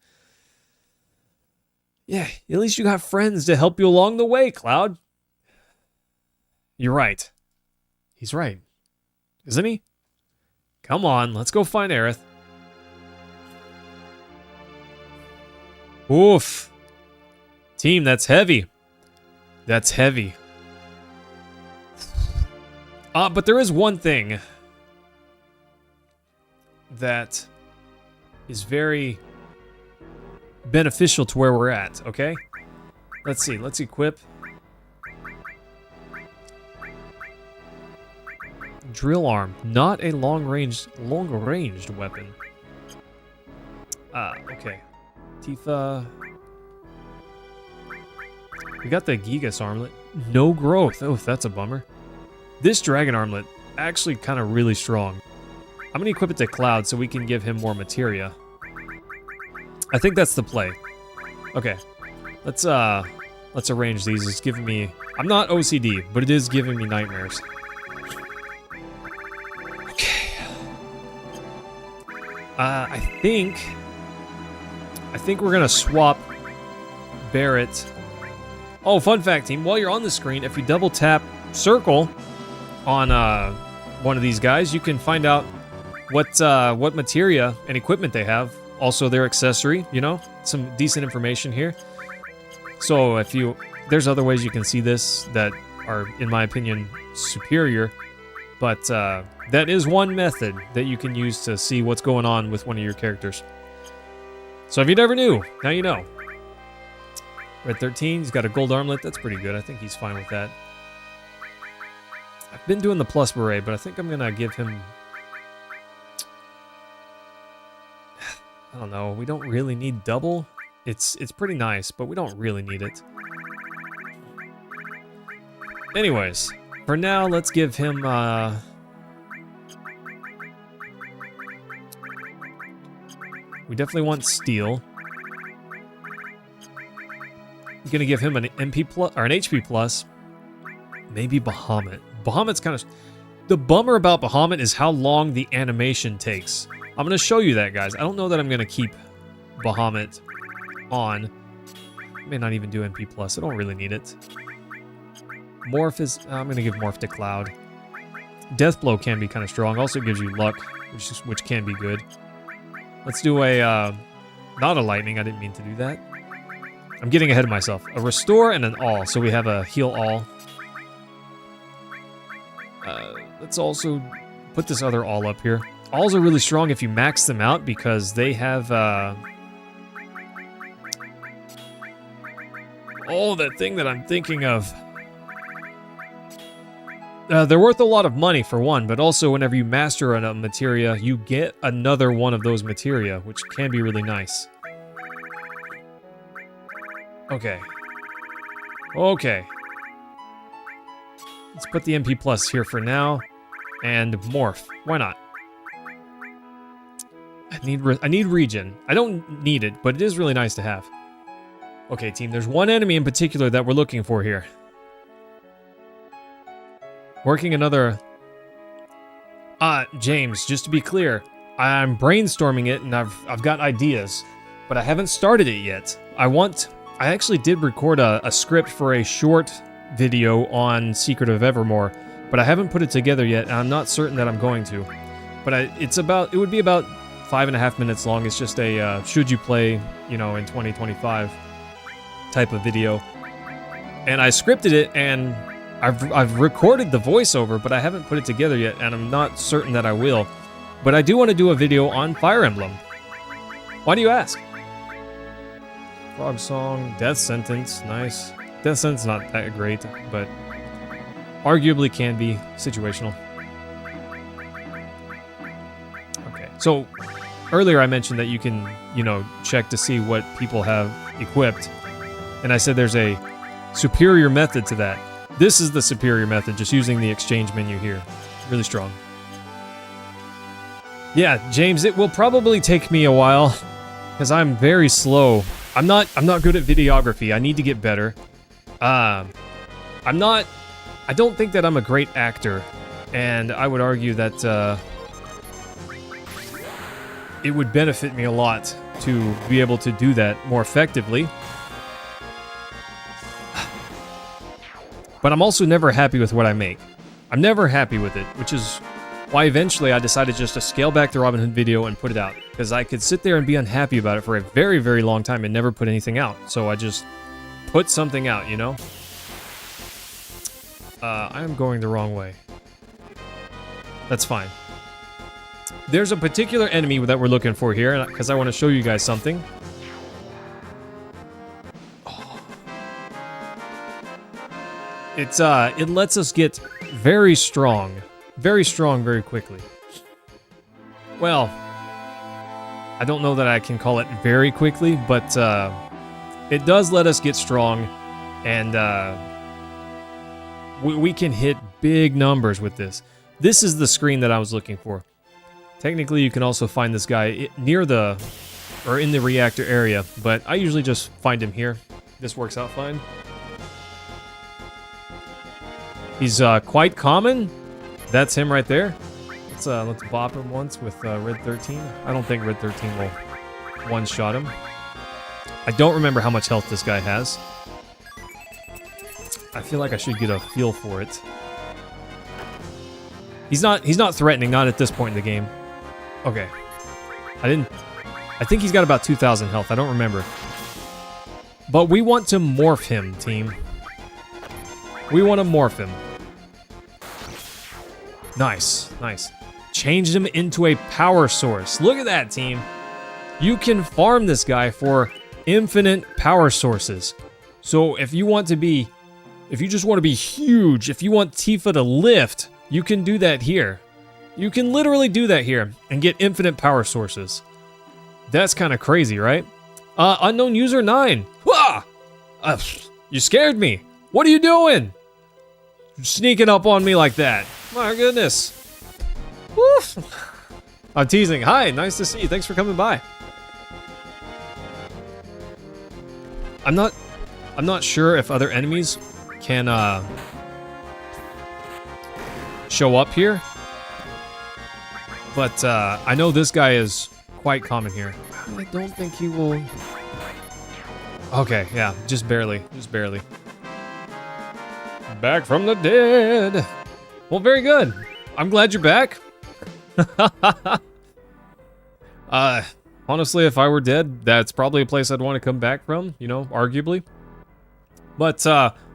Yeah, at least you got friends to help you along the way, Cloud. You're right. He's right. Isn't he? Come on, let's go find Aerith. Oof. Team, that's heavy. That's heavy. But there is one thing that is very beneficial to where we're at, okay? Let's see, let's equip. Drill arm, not a long-ranged weapon. Okay. Tifa. We got the Gigas armlet. No growth. Oh, that's a bummer. This dragon armlet, actually kind of really strong. I'm gonna equip it to Cloud so we can give him more materia. I think that's the play. Okay. Let's arrange these. It's giving me... I'm not OCD, but it is giving me nightmares. Okay. I think we're gonna swap Barrett. Oh, fun fact, team. While you're on the screen, if you double tap circle on one of these guys, you can find out what materia and equipment they have. Also their accessory, you know, some decent information here. So there's other ways you can see this that are, in my opinion, superior. But that is one method that you can use to see what's going on with one of your characters. So if you never knew, now you know. Red 13, he's got a gold armlet. That's pretty good. I think he's fine with that. I've been doing the plus beret, but I think I'm going to give him... I don't know. We don't really need double. It's pretty nice, but we don't really need it. Anyways, for now, let's give him... We definitely want steel. I'm gonna give him an MP plus or an HP plus. Maybe Bahamut. Bahamut's kind of... The bummer about Bahamut is how long the animation takes. I'm gonna show you that, guys. I don't know that I'm gonna keep Bahamut on. I may not even do MP plus. I don't really need it. Morph is... I'm going to give Morph to Cloud. Death Blow can be kind of strong. Also gives you luck, which can be good. Let's do a... not a Lightning. I didn't mean to do that. I'm getting ahead of myself. A Restore and an All. So we have a Heal All. Let's also put this other All up here. Alls are really strong if you max them out because they have... oh, that thing that I'm thinking of. They're worth a lot of money, for one, but also whenever you master a materia, you get another one of those materia, which can be really nice. Okay. Okay. Let's put the MP Plus here for now, and Morph. Why not? I need regen. I don't need it, but it is really nice to have. Okay, team, there's one enemy in particular that we're looking for here. Working another... James, just to be clear, I'm brainstorming it and I've got ideas, but I haven't started it yet. I actually did record a script for a short video on Secret of Evermore, but I haven't put it together yet, and I'm not certain that I'm going to. But it would be about 5.5 minutes long. It's just a should you play, you know, in 2025 type of video. And I scripted it, and I've recorded the voiceover, but I haven't put it together yet, and I'm not certain that I will. But I do want to do a video on Fire Emblem. Why do you ask? Frog Song, Death Sentence, nice. Death Sentence not that great, but arguably can be situational. Okay, so earlier I mentioned that you can, you know, check to see what people have equipped. And I said there's a superior method to that. This is the superior method, just using the exchange menu here. Really strong. Yeah, James, it will probably take me a while, because I'm very slow. I'm not good at videography. I need to get better. I don't think that I'm a great actor, and I would argue that it would benefit me a lot to be able to do that more effectively. But I'm also never happy with what I make. I'm never happy with it, which is why eventually I decided just to scale back the Robin Hood video and put it out. Because I could sit there and be unhappy about it for a very, very long time and never put anything out. So I just put something out, you know? I am going the wrong way. That's fine. There's a particular enemy that we're looking for here, because I want to show you guys something. It lets us get very strong very quickly. Well, I don't know that I can call it very quickly, but it does let us get strong, and we can hit big numbers with this. This is the screen that I was looking for. Technically, you can also find this guy near in the reactor area, but I usually just find him here. This works out fine. He's quite common. That's him right there. Let's bop him once with Red 13. I don't think Red 13 will one-shot him. I don't remember how much health this guy has. I feel like I should get a feel for it. He's not threatening, not at this point in the game. Okay. I think he's got about 2,000 health. I don't remember. But we want to morph him, team. We want to morph him. Nice, nice. Changed him into a power source. Look at that, team. You can farm this guy for infinite power sources. So if you just want to be huge, if you want Tifa to lift, you can do that here. You can literally do that here and get infinite power sources. That's kind of crazy, right? Unknown user 9. Wah! You scared me. What are you doing? Sneaking up on me like that. My goodness. Woof. I'm teasing. Hi, nice to see you. Thanks for coming by. I'm not sure if other enemies can show up here. But I know this guy is quite common here. I don't think he will... Okay, yeah, just barely. Just barely. Back from the dead. Well, very good. I'm glad you're back. Honestly, if I were dead, that's probably a place I'd want to come back from, you know, arguably. But,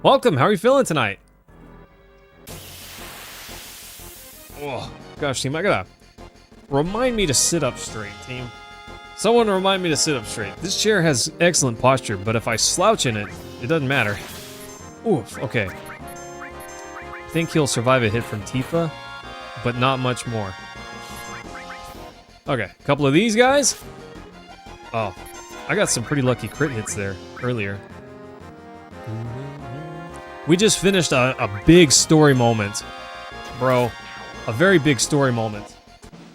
welcome. How are you feeling tonight? Oh, gosh, team, I gotta remind me to sit up straight, team. Someone remind me to sit up straight. This chair has excellent posture, but if I slouch in it, it doesn't matter. Oof, okay. I think he'll survive a hit from Tifa, but not much more. Okay, a couple of these guys. Oh, I got some pretty lucky crit hits there earlier. We just finished a big story moment, bro. A very big story moment.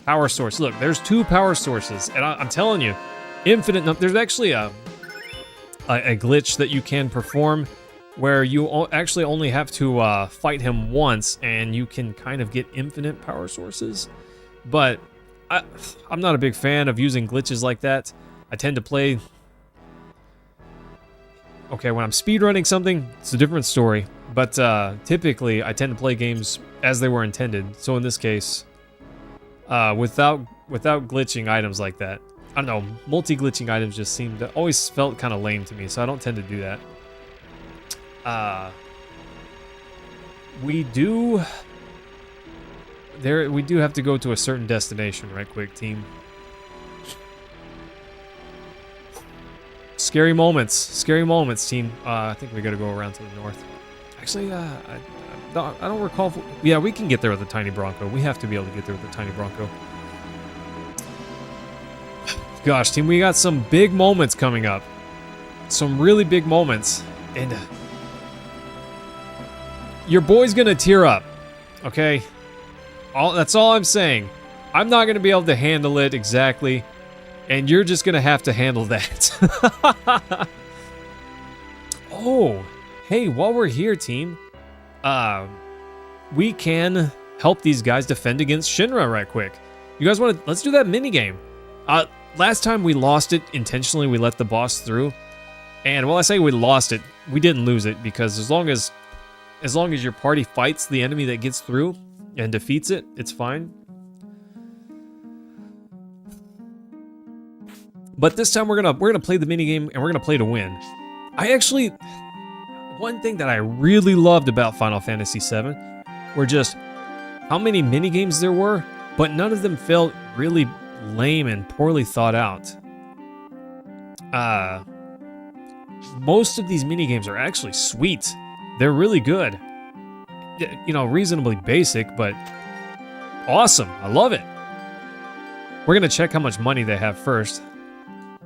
Power source. Look, there's 2 power sources, and I'm telling you, infinite. There's actually a glitch that you can perform where you actually only have to fight him once, and you can kind of get infinite power sources. But I'm not a big fan of using glitches like that. I tend to play... Okay, when I'm speedrunning something, it's a different story. But typically, I tend to play games as they were intended. So in this case, without glitching items like that. I don't know, multi-glitching items just always felt kind of lame to me, so I don't tend to do that. We do have to go to a certain destination right quick, team. Scary moments, team. I think we gotta go around to the north. Actually, I don't recall. Yeah, we can get there with the tiny Bronco. We have to be able to get there with the tiny Bronco. Gosh, team, we got some big moments coming up. Some really big moments. And your boy's gonna tear up, okay? That's all I'm saying. I'm not gonna be able to handle it exactly, and you're just gonna have to handle that. Oh, hey, while we're here, team, we can help these guys defend against Shinra right quick. You guys want to? Let's do that mini game. Last time we lost it intentionally. We let the boss through, and while I say we lost it, we didn't lose it, because as long as your party fights the enemy that gets through and defeats it, it's fine. But this time we're gonna play the mini game, and we're gonna play to win. One thing that I really loved about Final Fantasy VII were just how many mini games there were, but none of them felt really lame and poorly thought out. Most of these mini games are actually sweet. They're really good. You know, reasonably basic, but awesome. I love it. We're gonna check how much money they have first.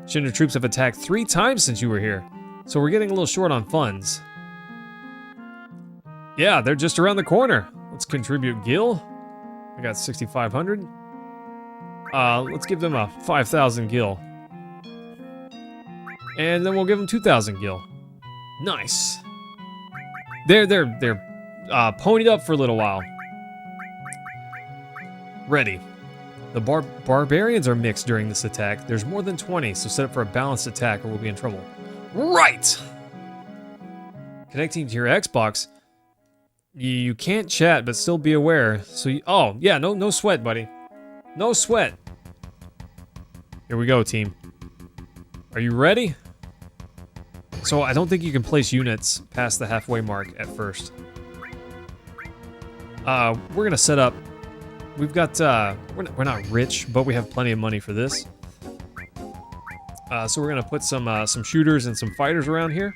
Shinra troops have attacked 3 times since you were here, so we're getting a little short on funds. Yeah, they're just around the corner. Let's contribute Gil. I got 6,500. Let's give them a 5,000 Gil. And then we'll give them 2,000 Gil. Nice. They're ponied up for a little while. Ready. The barbarians are mixed during this attack. There's more than 20, so set up for a balanced attack or we'll be in trouble. Right! Connecting to your Xbox. You can't chat, but still be aware. So oh, yeah, no sweat, buddy. No sweat. Here we go, team. Are you ready? So I don't think you can place units past the halfway mark at first. We're gonna set up. We've got we're not rich, but we have plenty of money for this. So we're gonna put some shooters and some fighters around here.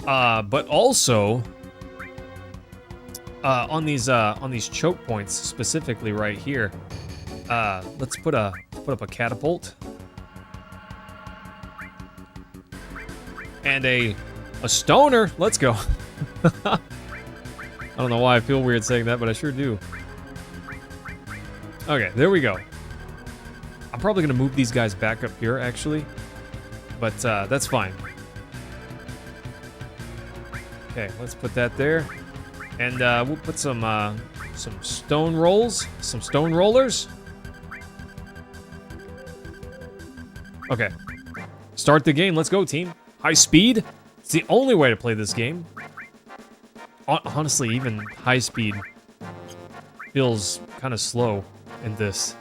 But also on these choke points specifically right here, let's put up a catapult and a stoner. Let's go. I don't know why I feel weird saying that, but I sure do. Okay, there we go. I'm probably gonna move these guys back up here actually, but that's fine. Okay, let's put that there, and we'll put some stone rolls, some stone rollers. Okay, start the game. Let's go, team. High speed. It's the only way to play this game. Honestly, even high speed feels kind of slow in this.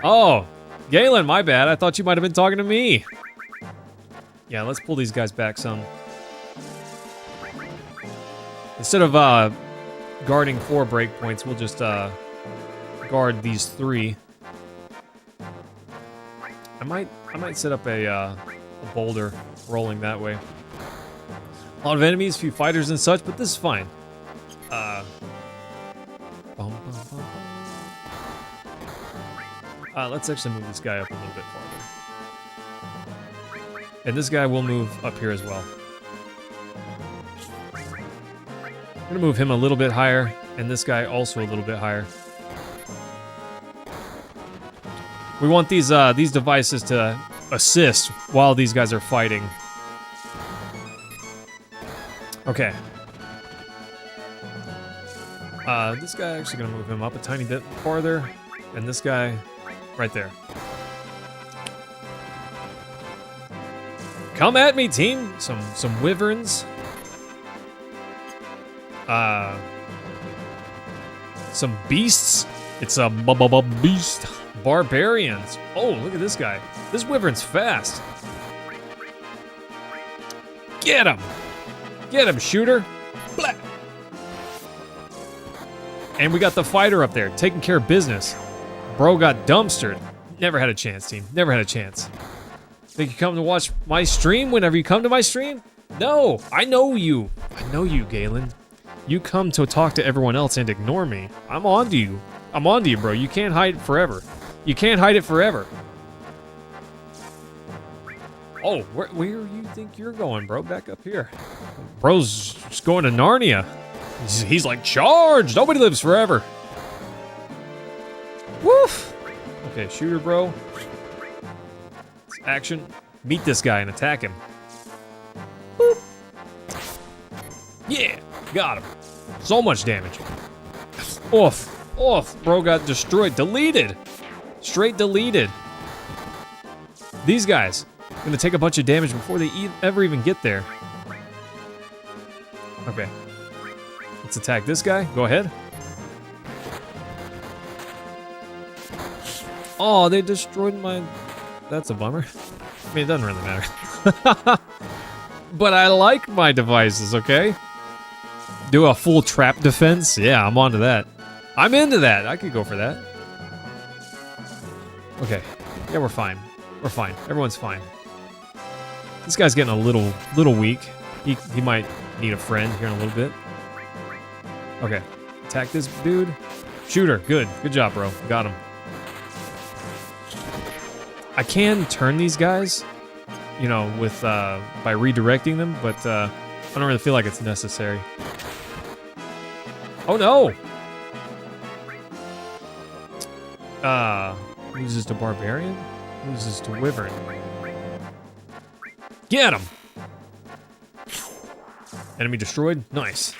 Oh, Galen, my bad. I thought you might have been talking to me. Yeah, let's pull these guys back some. Instead of guarding 4 breakpoints, we'll just guard these 3. I might set up a boulder rolling that way. A lot of enemies, few fighters and such, but this is fine. Let's actually move this guy up a little bit farther. And this guy will move up here as well. I'm gonna move him a little bit higher, and this guy also a little bit higher. We want these devices to assist while these guys are fighting. Okay. This guy actually gonna move him up a tiny bit farther, and this guy right there. Come at me, team! Some wyverns. Some beasts. It's a beast. Barbarians. Oh, look at this guy. This wyvern's fast. Get him! Get him, shooter! Blah. And we got the fighter up there, taking care of business. Bro got dumpstered. Never had a chance, team. Never had a chance. Think you come to watch my stream whenever you come to my stream? No, I know you. I know you, Galen. You come to talk to everyone else and ignore me. I'm on to you. I'm on to you, bro. You can't hide it forever. You can't hide it forever. Oh, where you think you're going, bro? Back up here. Bro's just going to Narnia. He's like, charge! Nobody lives forever. Woof! Okay, shooter, bro. It's action. Meet this guy and attack him. Boop. Yeah, got him. So much damage. Oof. Oof. Bro got destroyed. Deleted. Straight deleted. These guys gonna take a bunch of damage before they ever even get there. Okay. Let's attack this guy. Go ahead. Oh, they destroyed my... That's a bummer. I mean, it doesn't really matter. But I like my devices, okay? Do a full trap defense? Yeah, I'm onto that. I'm into that. I could go for that. Okay. Yeah, we're fine. We're fine. Everyone's fine. This guy's getting a little weak. He might need a friend here in a little bit. Okay. Attack this dude. Shooter. Good. Good job, bro. Got him. I can turn these guys, you know, with by redirecting them, but I don't really feel like it's necessary. Oh no! Loses to barbarian? Loses to wyvern. Get him! Enemy destroyed? Nice.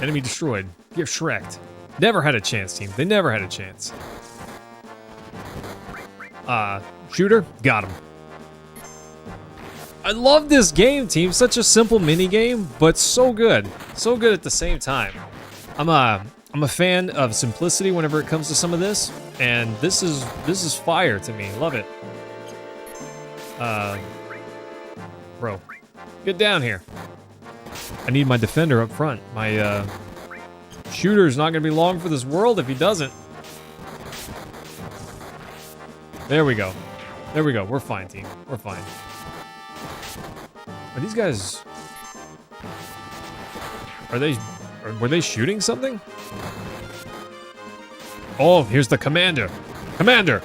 Enemy destroyed. Get Shrek'd. Never had a chance, team. They never had a chance. Shooter, got him. I love this game, team. Such a simple mini game, but so good. So good at the same time. I'm a fan of simplicity whenever it comes to some of this, and this is fire to me. Love it. Bro, get down here. I need my defender up front. My shooter's not gonna be long for this world if he doesn't. There we go. There we go. We're fine, team. We're fine. Are these guys... Were they shooting something? Oh, here's the commander. Commander!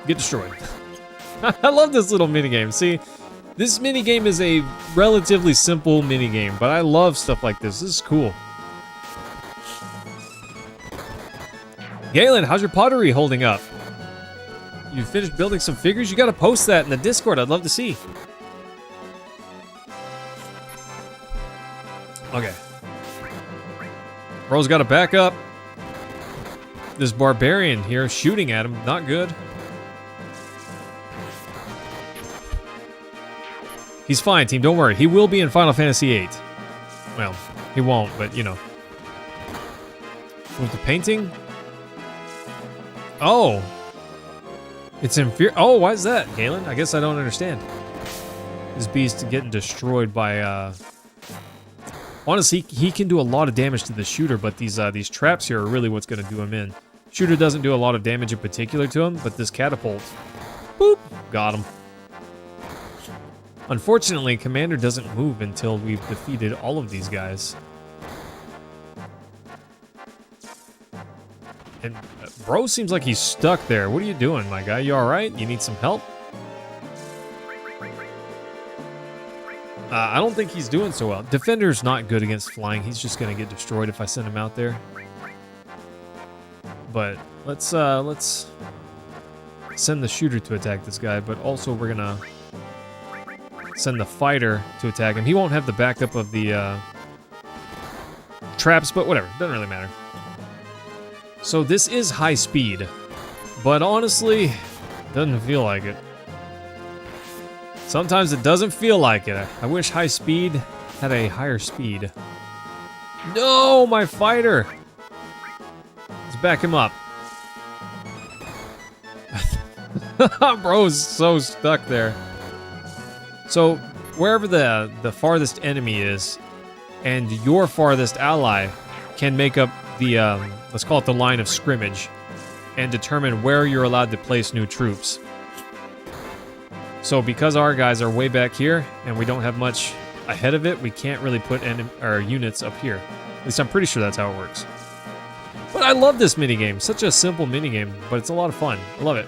Get destroyed. I love this little minigame. See, this minigame is a relatively simple minigame, but I love stuff like this. This is cool. Galen, how's your pottery holding up? You finished building some figures? You gotta post that in the Discord. I'd love to see. Okay. Bro's gotta back up. This barbarian here shooting at him, not good. He's fine, team, don't worry. He will be in Final Fantasy VIII. Well, he won't, but you know. With the painting? Oh. It's inferior. Oh, why is that, Galen? I guess I don't understand. This beast getting destroyed by, Honestly, he can do a lot of damage to the shooter, but these traps here are really what's going to do him in. Shooter doesn't do a lot of damage in particular to him, but this catapult, boop, got him. Unfortunately, Commander doesn't move until we've defeated all of these guys. And bro seems like he's stuck there. What are you doing, my guy? You alright? You need some help? I don't think he's doing so well. Defender's not good against flying. He's just going to get destroyed if I send him out there. But let's send the shooter to attack this guy, but also we're going to send the fighter to attack him. He won't have the backup of the traps, but whatever. Doesn't really matter. So this is high speed, but honestly, doesn't feel like it. Sometimes it doesn't feel like it. I wish high speed had a higher speed. No, my fighter! Let's back him up. Bro's so stuck there. So, wherever the farthest enemy is, and your farthest ally can make up the, let's call it the line of scrimmage, and determine where you're allowed to place new troops. So because our guys are way back here, and we don't have much ahead of it, we can't really put our units up here. At least I'm pretty sure that's how it works. But I love this minigame. Such a simple minigame, but it's a lot of fun. I love it.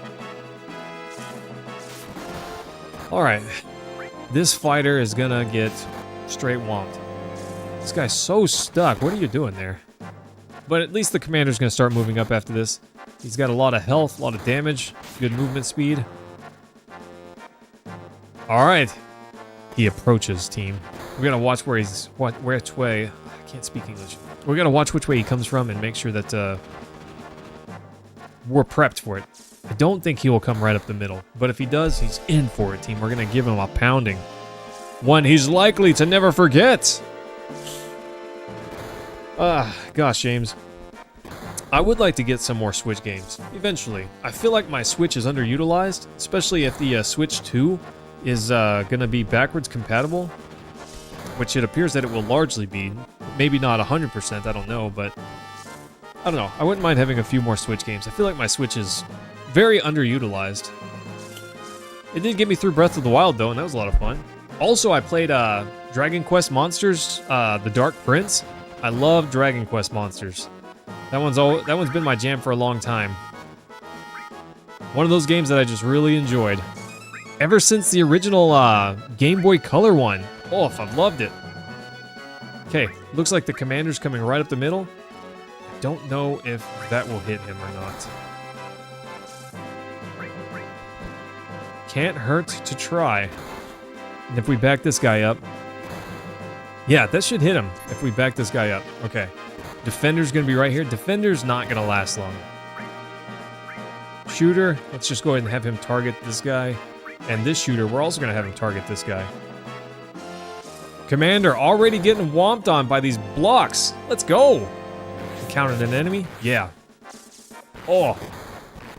Alright. This fighter is gonna get straight whomped. This guy's so stuck. What are you doing there? But at least the commander's gonna start moving up after this. He's got a lot of health, a lot of damage, good movement speed. Alright. He approaches, team. We're gonna watch where he's which way. I can't speak English. We're gonna watch which way he comes from and make sure that we're prepped for it. I don't think he will come right up the middle, but if he does, he's in for it, team. We're gonna give him a pounding. One he's likely to never forget. Gosh, James. I would like to get some more Switch games, eventually. I feel like my Switch is underutilized, especially if the Switch 2 is gonna be backwards compatible, which it appears that it will largely be. Maybe not 100%, I don't know, but I don't know. I wouldn't mind having a few more Switch games. I feel like my Switch is very underutilized. It did get me through Breath of the Wild, though, and that was a lot of fun. Also, I played Dragon Quest Monsters, The Dark Prince. I love Dragon Quest Monsters. That one's been my jam for a long time. One of those games that I just really enjoyed. Ever since the original Game Boy Color one. Oh, I've loved it. Okay, looks like the commander's coming right up the middle. I don't know if that will hit him or not. Can't hurt to try. And if we back this guy up... Yeah, that should hit him if we back this guy up. Okay. Defender's gonna be right here. Defender's not gonna last long. Shooter, let's just go ahead and have him target this guy. And this shooter, we're also gonna have him target this guy. Commander already getting whomped on by these blocks. Let's go. Encountered an enemy? Yeah. Oh.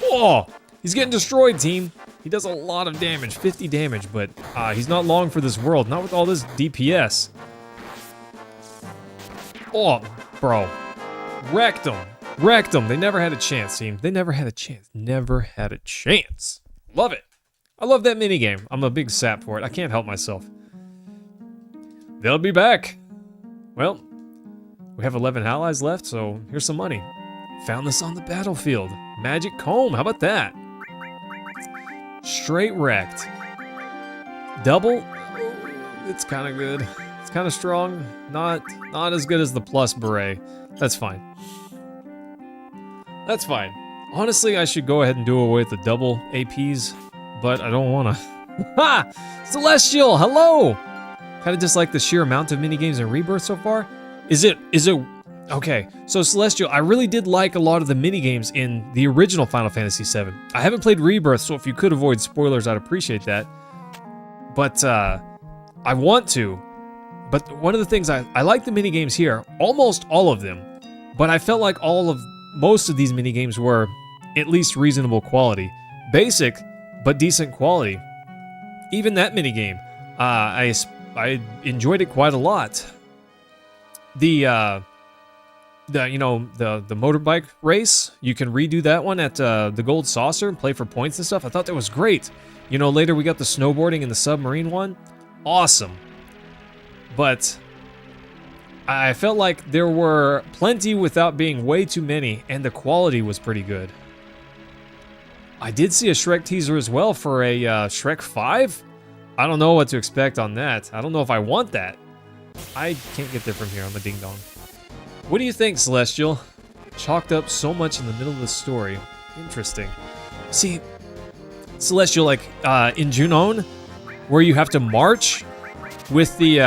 Oh. He's getting destroyed, team. He does a lot of damage, 50 damage, but he's not long for this world. Not with all this DPS. Oh, bro. Wrecked them. Wrecked them. They never had a chance, team. They never had a chance. Never had a chance. Love it. I love that minigame. I'm a big sap for it. I can't help myself. They'll be back. Well, we have 11 allies left, so here's some money. Found this on the battlefield. Magic comb. How about that? Straight wrecked. Double. It's kind of good. It's kind of strong. Not as good as the plus beret. That's fine. That's fine. Honestly, I should go ahead and do away with the double APs, but I don't want to. Ha! Celestial, hello! Kind of just like the sheer amount of minigames in Rebirth so far. Is it Okay, so Celestial, I really did like a lot of the minigames in the original Final Fantasy VII. I haven't played Rebirth, so if you could avoid spoilers, I'd appreciate that. But I want to. But one of the things, I like the minigames here, almost all of them. But I felt like most of these minigames were at least reasonable quality. Basic, but decent quality. Even that minigame, I enjoyed it quite a lot. The motorbike race, you can redo that one at the Gold Saucer and play for points and stuff. I thought that was great. You know, later we got the snowboarding and the submarine one. Awesome. But I felt like there were plenty without being way too many, and the quality was pretty good. I did see a Shrek teaser as well for a Shrek 5. I don't know what to expect on that. I don't know if I want that. I can't get there from here. I'm a ding-dong. What do you think, Celestial? Chalked up so much in the middle of the story. Interesting. See, Celestial, like in Junon, where you have to march with the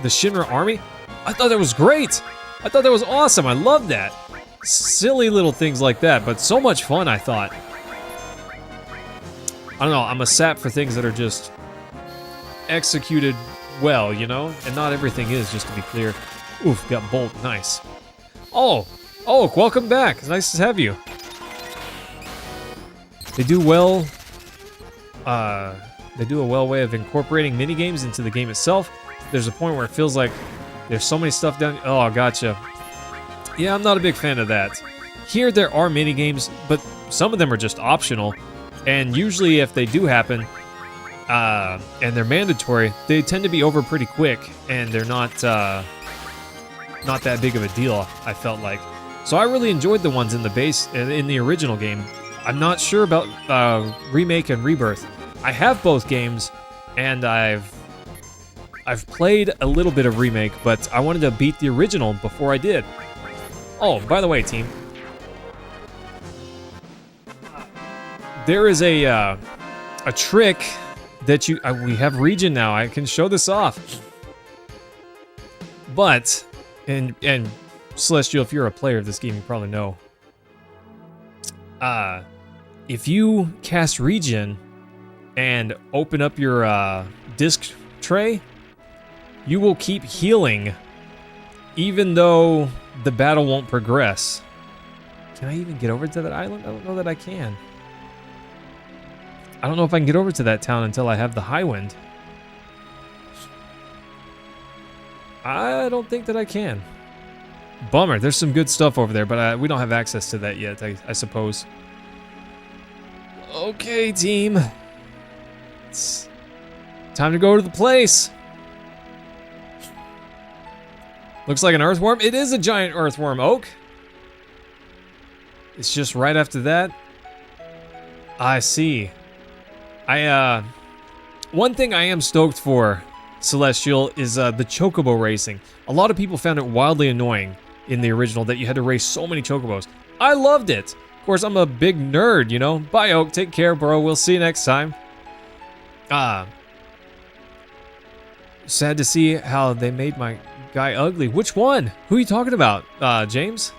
Shinra army, I thought that was great. I thought that was awesome. I love that. Silly little things like that, but so much fun, I thought. I don't know, I'm a sap for things that are just executed well, you know? And not everything is, just to be clear. Oof, got Bolt, nice. Oh, welcome back. It's nice to have you. They do well, they do a well way of incorporating minigames into the game itself. There's a point where it feels like there's so many stuff down. Oh, gotcha. Yeah, I'm not a big fan of that. Here there are minigames, but some of them are just optional. And usually if they do happen, and they're mandatory, they tend to be over pretty quick, and they're not that big of a deal, I felt like. So I really enjoyed the ones in the original game. I'm not sure about Remake and Rebirth. I have both games, and I've played a little bit of Remake, but I wanted to beat the original before I did. Oh, by the way, team, there is a trick that we have region now. I can show this off. But and Celestial, if you're a player of this game, you probably know. If you cast region and open up your disc tray, you will keep healing even though the battle won't progress. Can I even get over to that island? I don't know that I can. I don't know if I can get over to that town until I have the high wind. I don't think that I can. Bummer, there's some good stuff over there, but we don't have access to that yet, I suppose. Okay, team. It's time to go to the place. Looks like an earthworm. It is a giant earthworm, Oak. It's just right after that. I see. One thing I am stoked for, Celestial, is the chocobo racing. A lot of people found it wildly annoying in the original that you had to race so many chocobos. I loved it. Of course, I'm a big nerd, you know. Bye, Oak. Take care, bro. We'll see you next time. Sad to see how they made my guy ugly. Which one? Who are you talking about, James?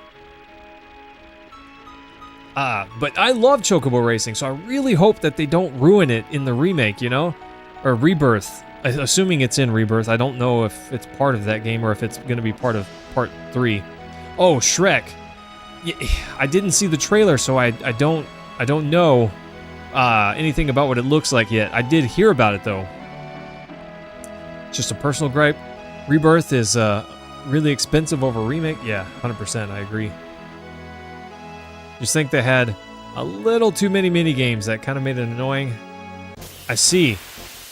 But I love chocobo racing, so I really hope that they don't ruin it in the remake, you know? Or Rebirth. Assuming it's in Rebirth. I don't know if it's part of that game or if it's going to be part of Part 3. Oh, Shrek. Yeah, I didn't see the trailer, so I don't know anything about what it looks like yet. I did hear about it, though. Just a personal gripe. Rebirth is really expensive over Remake. Yeah, 100%, I agree. Just think they had a little too many mini-games that kind of made it annoying. I see.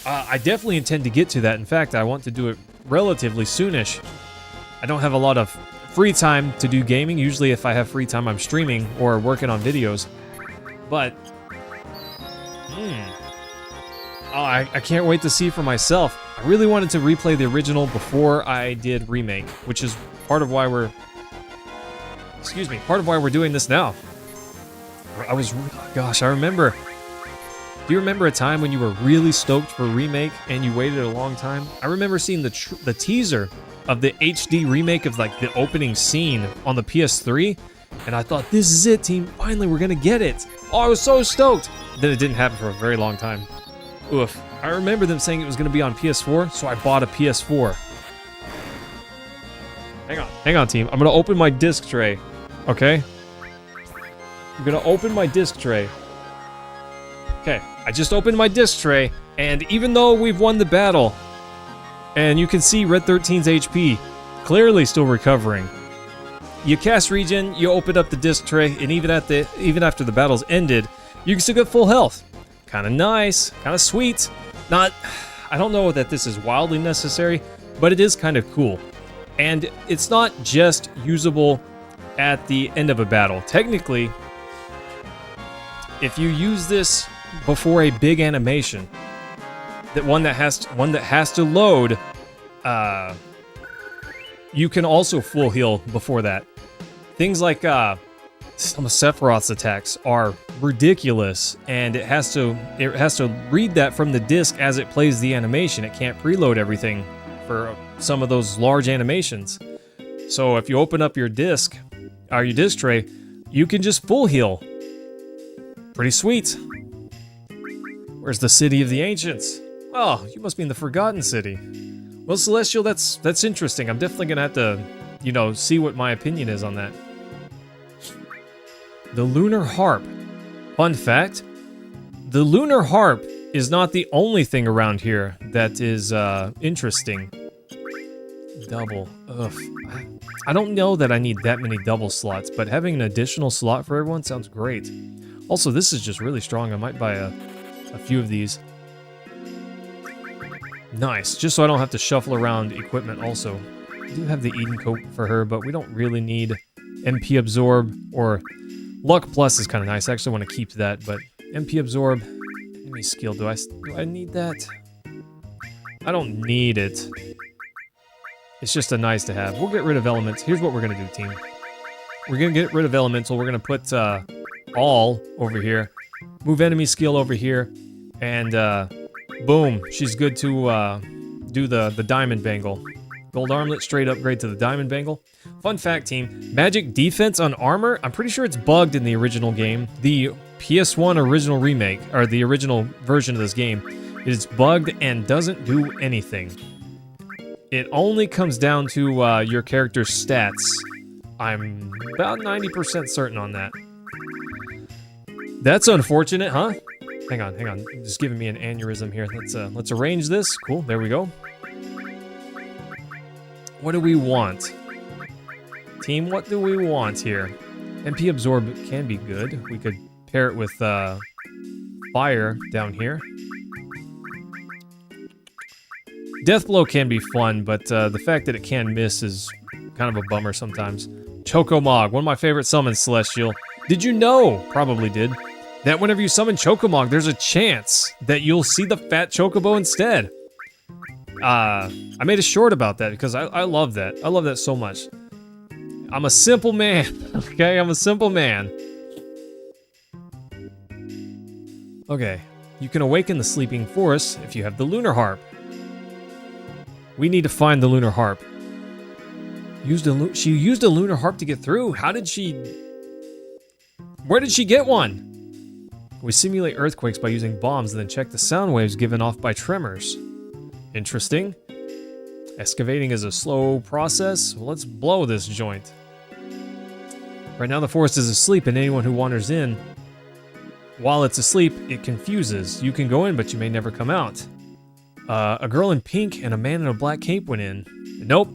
I definitely intend to get to that. In fact, I want to do it relatively soonish. I don't have a lot of free time to do gaming. Usually if I have free time, I'm streaming or working on videos. But, I can't wait to see for myself. I really wanted to replay the original before I did Remake, which is part of why we're doing this now. Gosh, I remember. Do you remember a time when you were really stoked for Remake and you waited a long time? I remember seeing the teaser of the HD remake of like the opening scene on the PS3, and I thought, this is it, team. Finally, we're gonna get it. Oh, I was so stoked. Then it didn't happen for a very long time. Oof. I remember them saying it was gonna be on PS4, so I bought a PS4. Hang on, team. I'm gonna open my disc tray. Okay? I'm gonna open my disc tray. Okay, I just opened my disc tray, and even though we've won the battle, and you can see Red 13's HP clearly still recovering, you cast regen, you open up the disc tray, and even after the battle's ended, you can still get full health. Kind of nice, kind of sweet. I don't know that this is wildly necessary, but it is kind of cool. And it's not just usable at the end of a battle. Technically, if you use this before a big animation, one that has to load, you can also full heal before that. Things like some of Sephiroth's attacks are ridiculous, and it has to read that from the disc as it plays the animation. It can't preload everything for some of those large animations. So if you open up your disc, or your disc tray, you can just full heal. Pretty sweet. Where's the City of the Ancients? Oh, you must be in the Forgotten City. Well, Celestial, that's interesting. I'm definitely gonna have to, see what my opinion is on that. The Lunar Harp. Fun fact, the Lunar Harp is not the only thing around here that is interesting. Double. Ugh. I don't know that I need that many double slots, but having an additional slot for everyone sounds great. Also, this is just really strong. I might buy a few of these. Nice, just so I don't have to shuffle around equipment also. I do have the Eden Coat for her, but we don't really need MP Absorb, or Luck Plus is kind of nice. I actually want to keep that, but MP Absorb, enemy skill, do I need that? I don't need it. It's just a nice to have. We'll get rid of elements. Here's what we're going to do, team. We're going to get rid of elemental. We're going to put all over here. Move enemy skill over here. And boom. She's good to do the diamond bangle. Gold armlet, straight upgrade to the diamond bangle. Fun fact, team. Magic defense on armor, I'm pretty sure it's bugged in the original game. The PS1 original remake, or the original version of this game, is bugged and doesn't do anything. It only comes down to your character's stats. I'm about 90% certain on that. That's unfortunate, huh? Hang on. Just giving me an aneurysm here. Let's arrange this. Cool, there we go. What do we want? Team, what do we want here? MP Absorb can be good. We could pair it with Fire down here. Death Blow can be fun, but the fact that it can miss is kind of a bummer sometimes. Chocomog, one of my favorite summons, Celestial. Did you know, probably did, that whenever you summon Chocomog, there's a chance that you'll see the fat Chocobo instead? I made a short about that because I love that. I love that so much. I'm a simple man, okay? I'm a simple man. Okay, you can awaken the sleeping forest if you have the Lunar Harp. We need to find the Lunar Harp. She used a Lunar Harp to get through? How did she... Where did she get one? We simulate earthquakes by using bombs and then check the sound waves given off by tremors. Interesting. Excavating is a slow process. Well, let's blow this joint. Right now the forest is asleep, and anyone who wanders in, while it's asleep, it confuses. You can go in, but you may never come out. A girl in pink and a man in a black cape went in. Nope.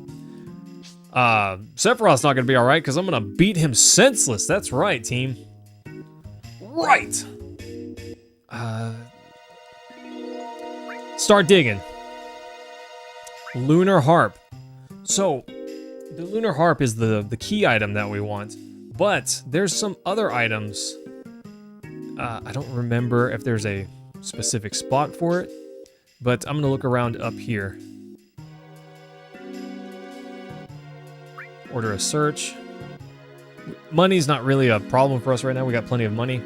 Sephiroth's not gonna be alright, because I'm gonna beat him senseless. That's right, team. Right! Start digging. Lunar Harp. So, the Lunar Harp is the key item that we want. But, there's some other items. I don't remember if there's a specific spot for it. But I'm gonna look around up here. Order a search. Money's not really a problem for us right now. We got plenty of money.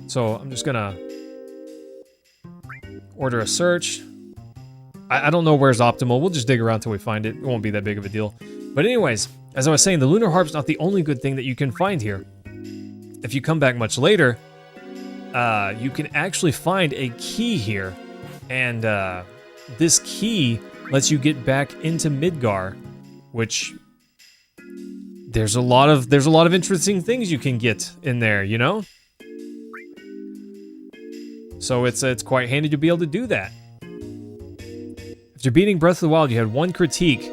So I'm just gonna order a search. I don't know where's optimal. We'll just dig around till we find it. It won't be that big of a deal. But anyways, as I was saying, the Lunar Harp's not the only good thing that you can find here. If you come back much later, you can actually find a key here. And this key lets you get back into Midgar, which there's a lot of interesting things you can get in there, you know? So it's quite handy to be able to do that. After beating Breath of the Wild, you had one critique,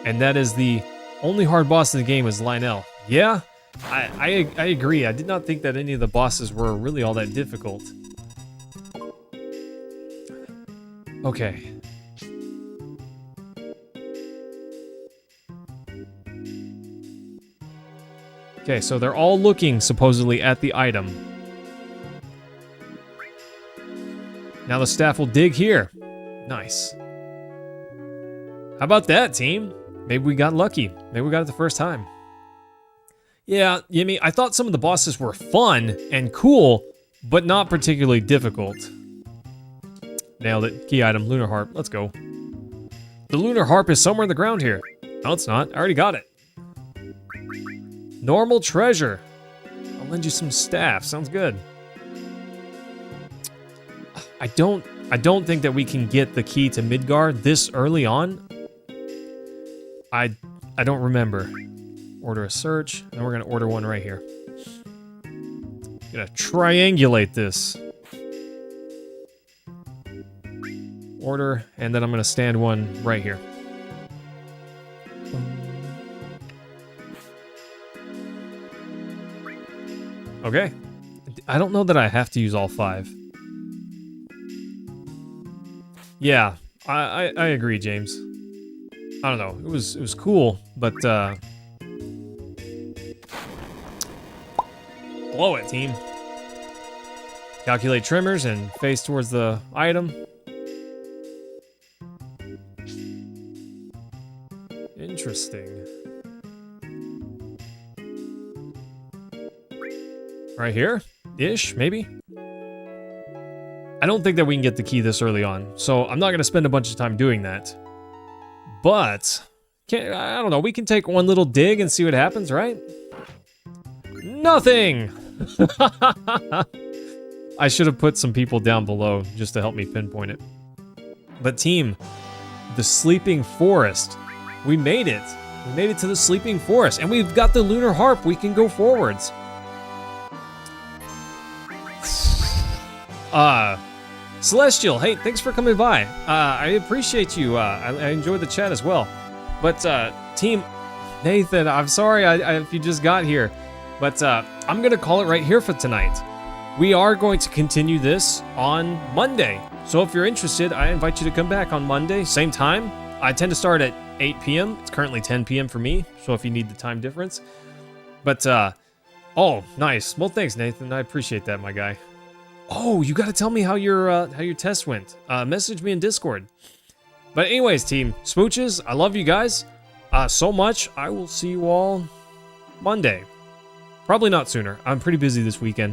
and that is the only hard boss in the game is Lionel. Yeah, I agree. I did not think that any of the bosses were really all that difficult. Okay. Okay, so they're all looking, supposedly, at the item. Now the staff will dig here. Nice. How about that, team? Maybe we got lucky. Maybe we got it the first time. Yeah, Yimmy, I thought some of the bosses were fun and cool, but not particularly difficult. Nailed it. Key item, Lunar Harp. Let's go. The Lunar Harp is somewhere in the ground here. No, it's not. I already got it. Normal treasure. I'll lend you some staff. Sounds good. I don't think that we can get the key to Midgar this early on. I don't remember. Order a search, and we're gonna order one right here. Gonna triangulate this. Order, and then I'm gonna stand one right here. Okay. I don't know that I have to use all 5. Yeah, I agree, James. I don't know. It was cool, but blow it, team. Calculate trimmers and face towards the item. Interesting. Right here? Ish, maybe? I don't think that we can get the key this early on, so I'm not going to spend a bunch of time doing that. But, I don't know, we can take one little dig and see what happens, right? Nothing! I should have put some people down below just to help me pinpoint it. But team, the Sleeping Forest. We made it. We made it to the Sleeping Forest, and we've got the Lunar Harp. We can go forwards. Celestial, hey, thanks for coming by. I appreciate you. I enjoyed the chat as well. But, team, Nathan, I'm sorry if you just got here. But, I'm going to call it right here for tonight. We are going to continue this on Monday. So if you're interested, I invite you to come back on Monday, same time. I tend to start at 8 p.m. It's currently 10 p.m. for me, so if you need the time difference. But, oh, nice. Well, thanks, Nathan. I appreciate that, my guy. Oh, you got to tell me how your test went. Message me in Discord. But anyways, team, smooches, I love you guys so much. I will see you all Monday. Probably not sooner. I'm pretty busy this weekend.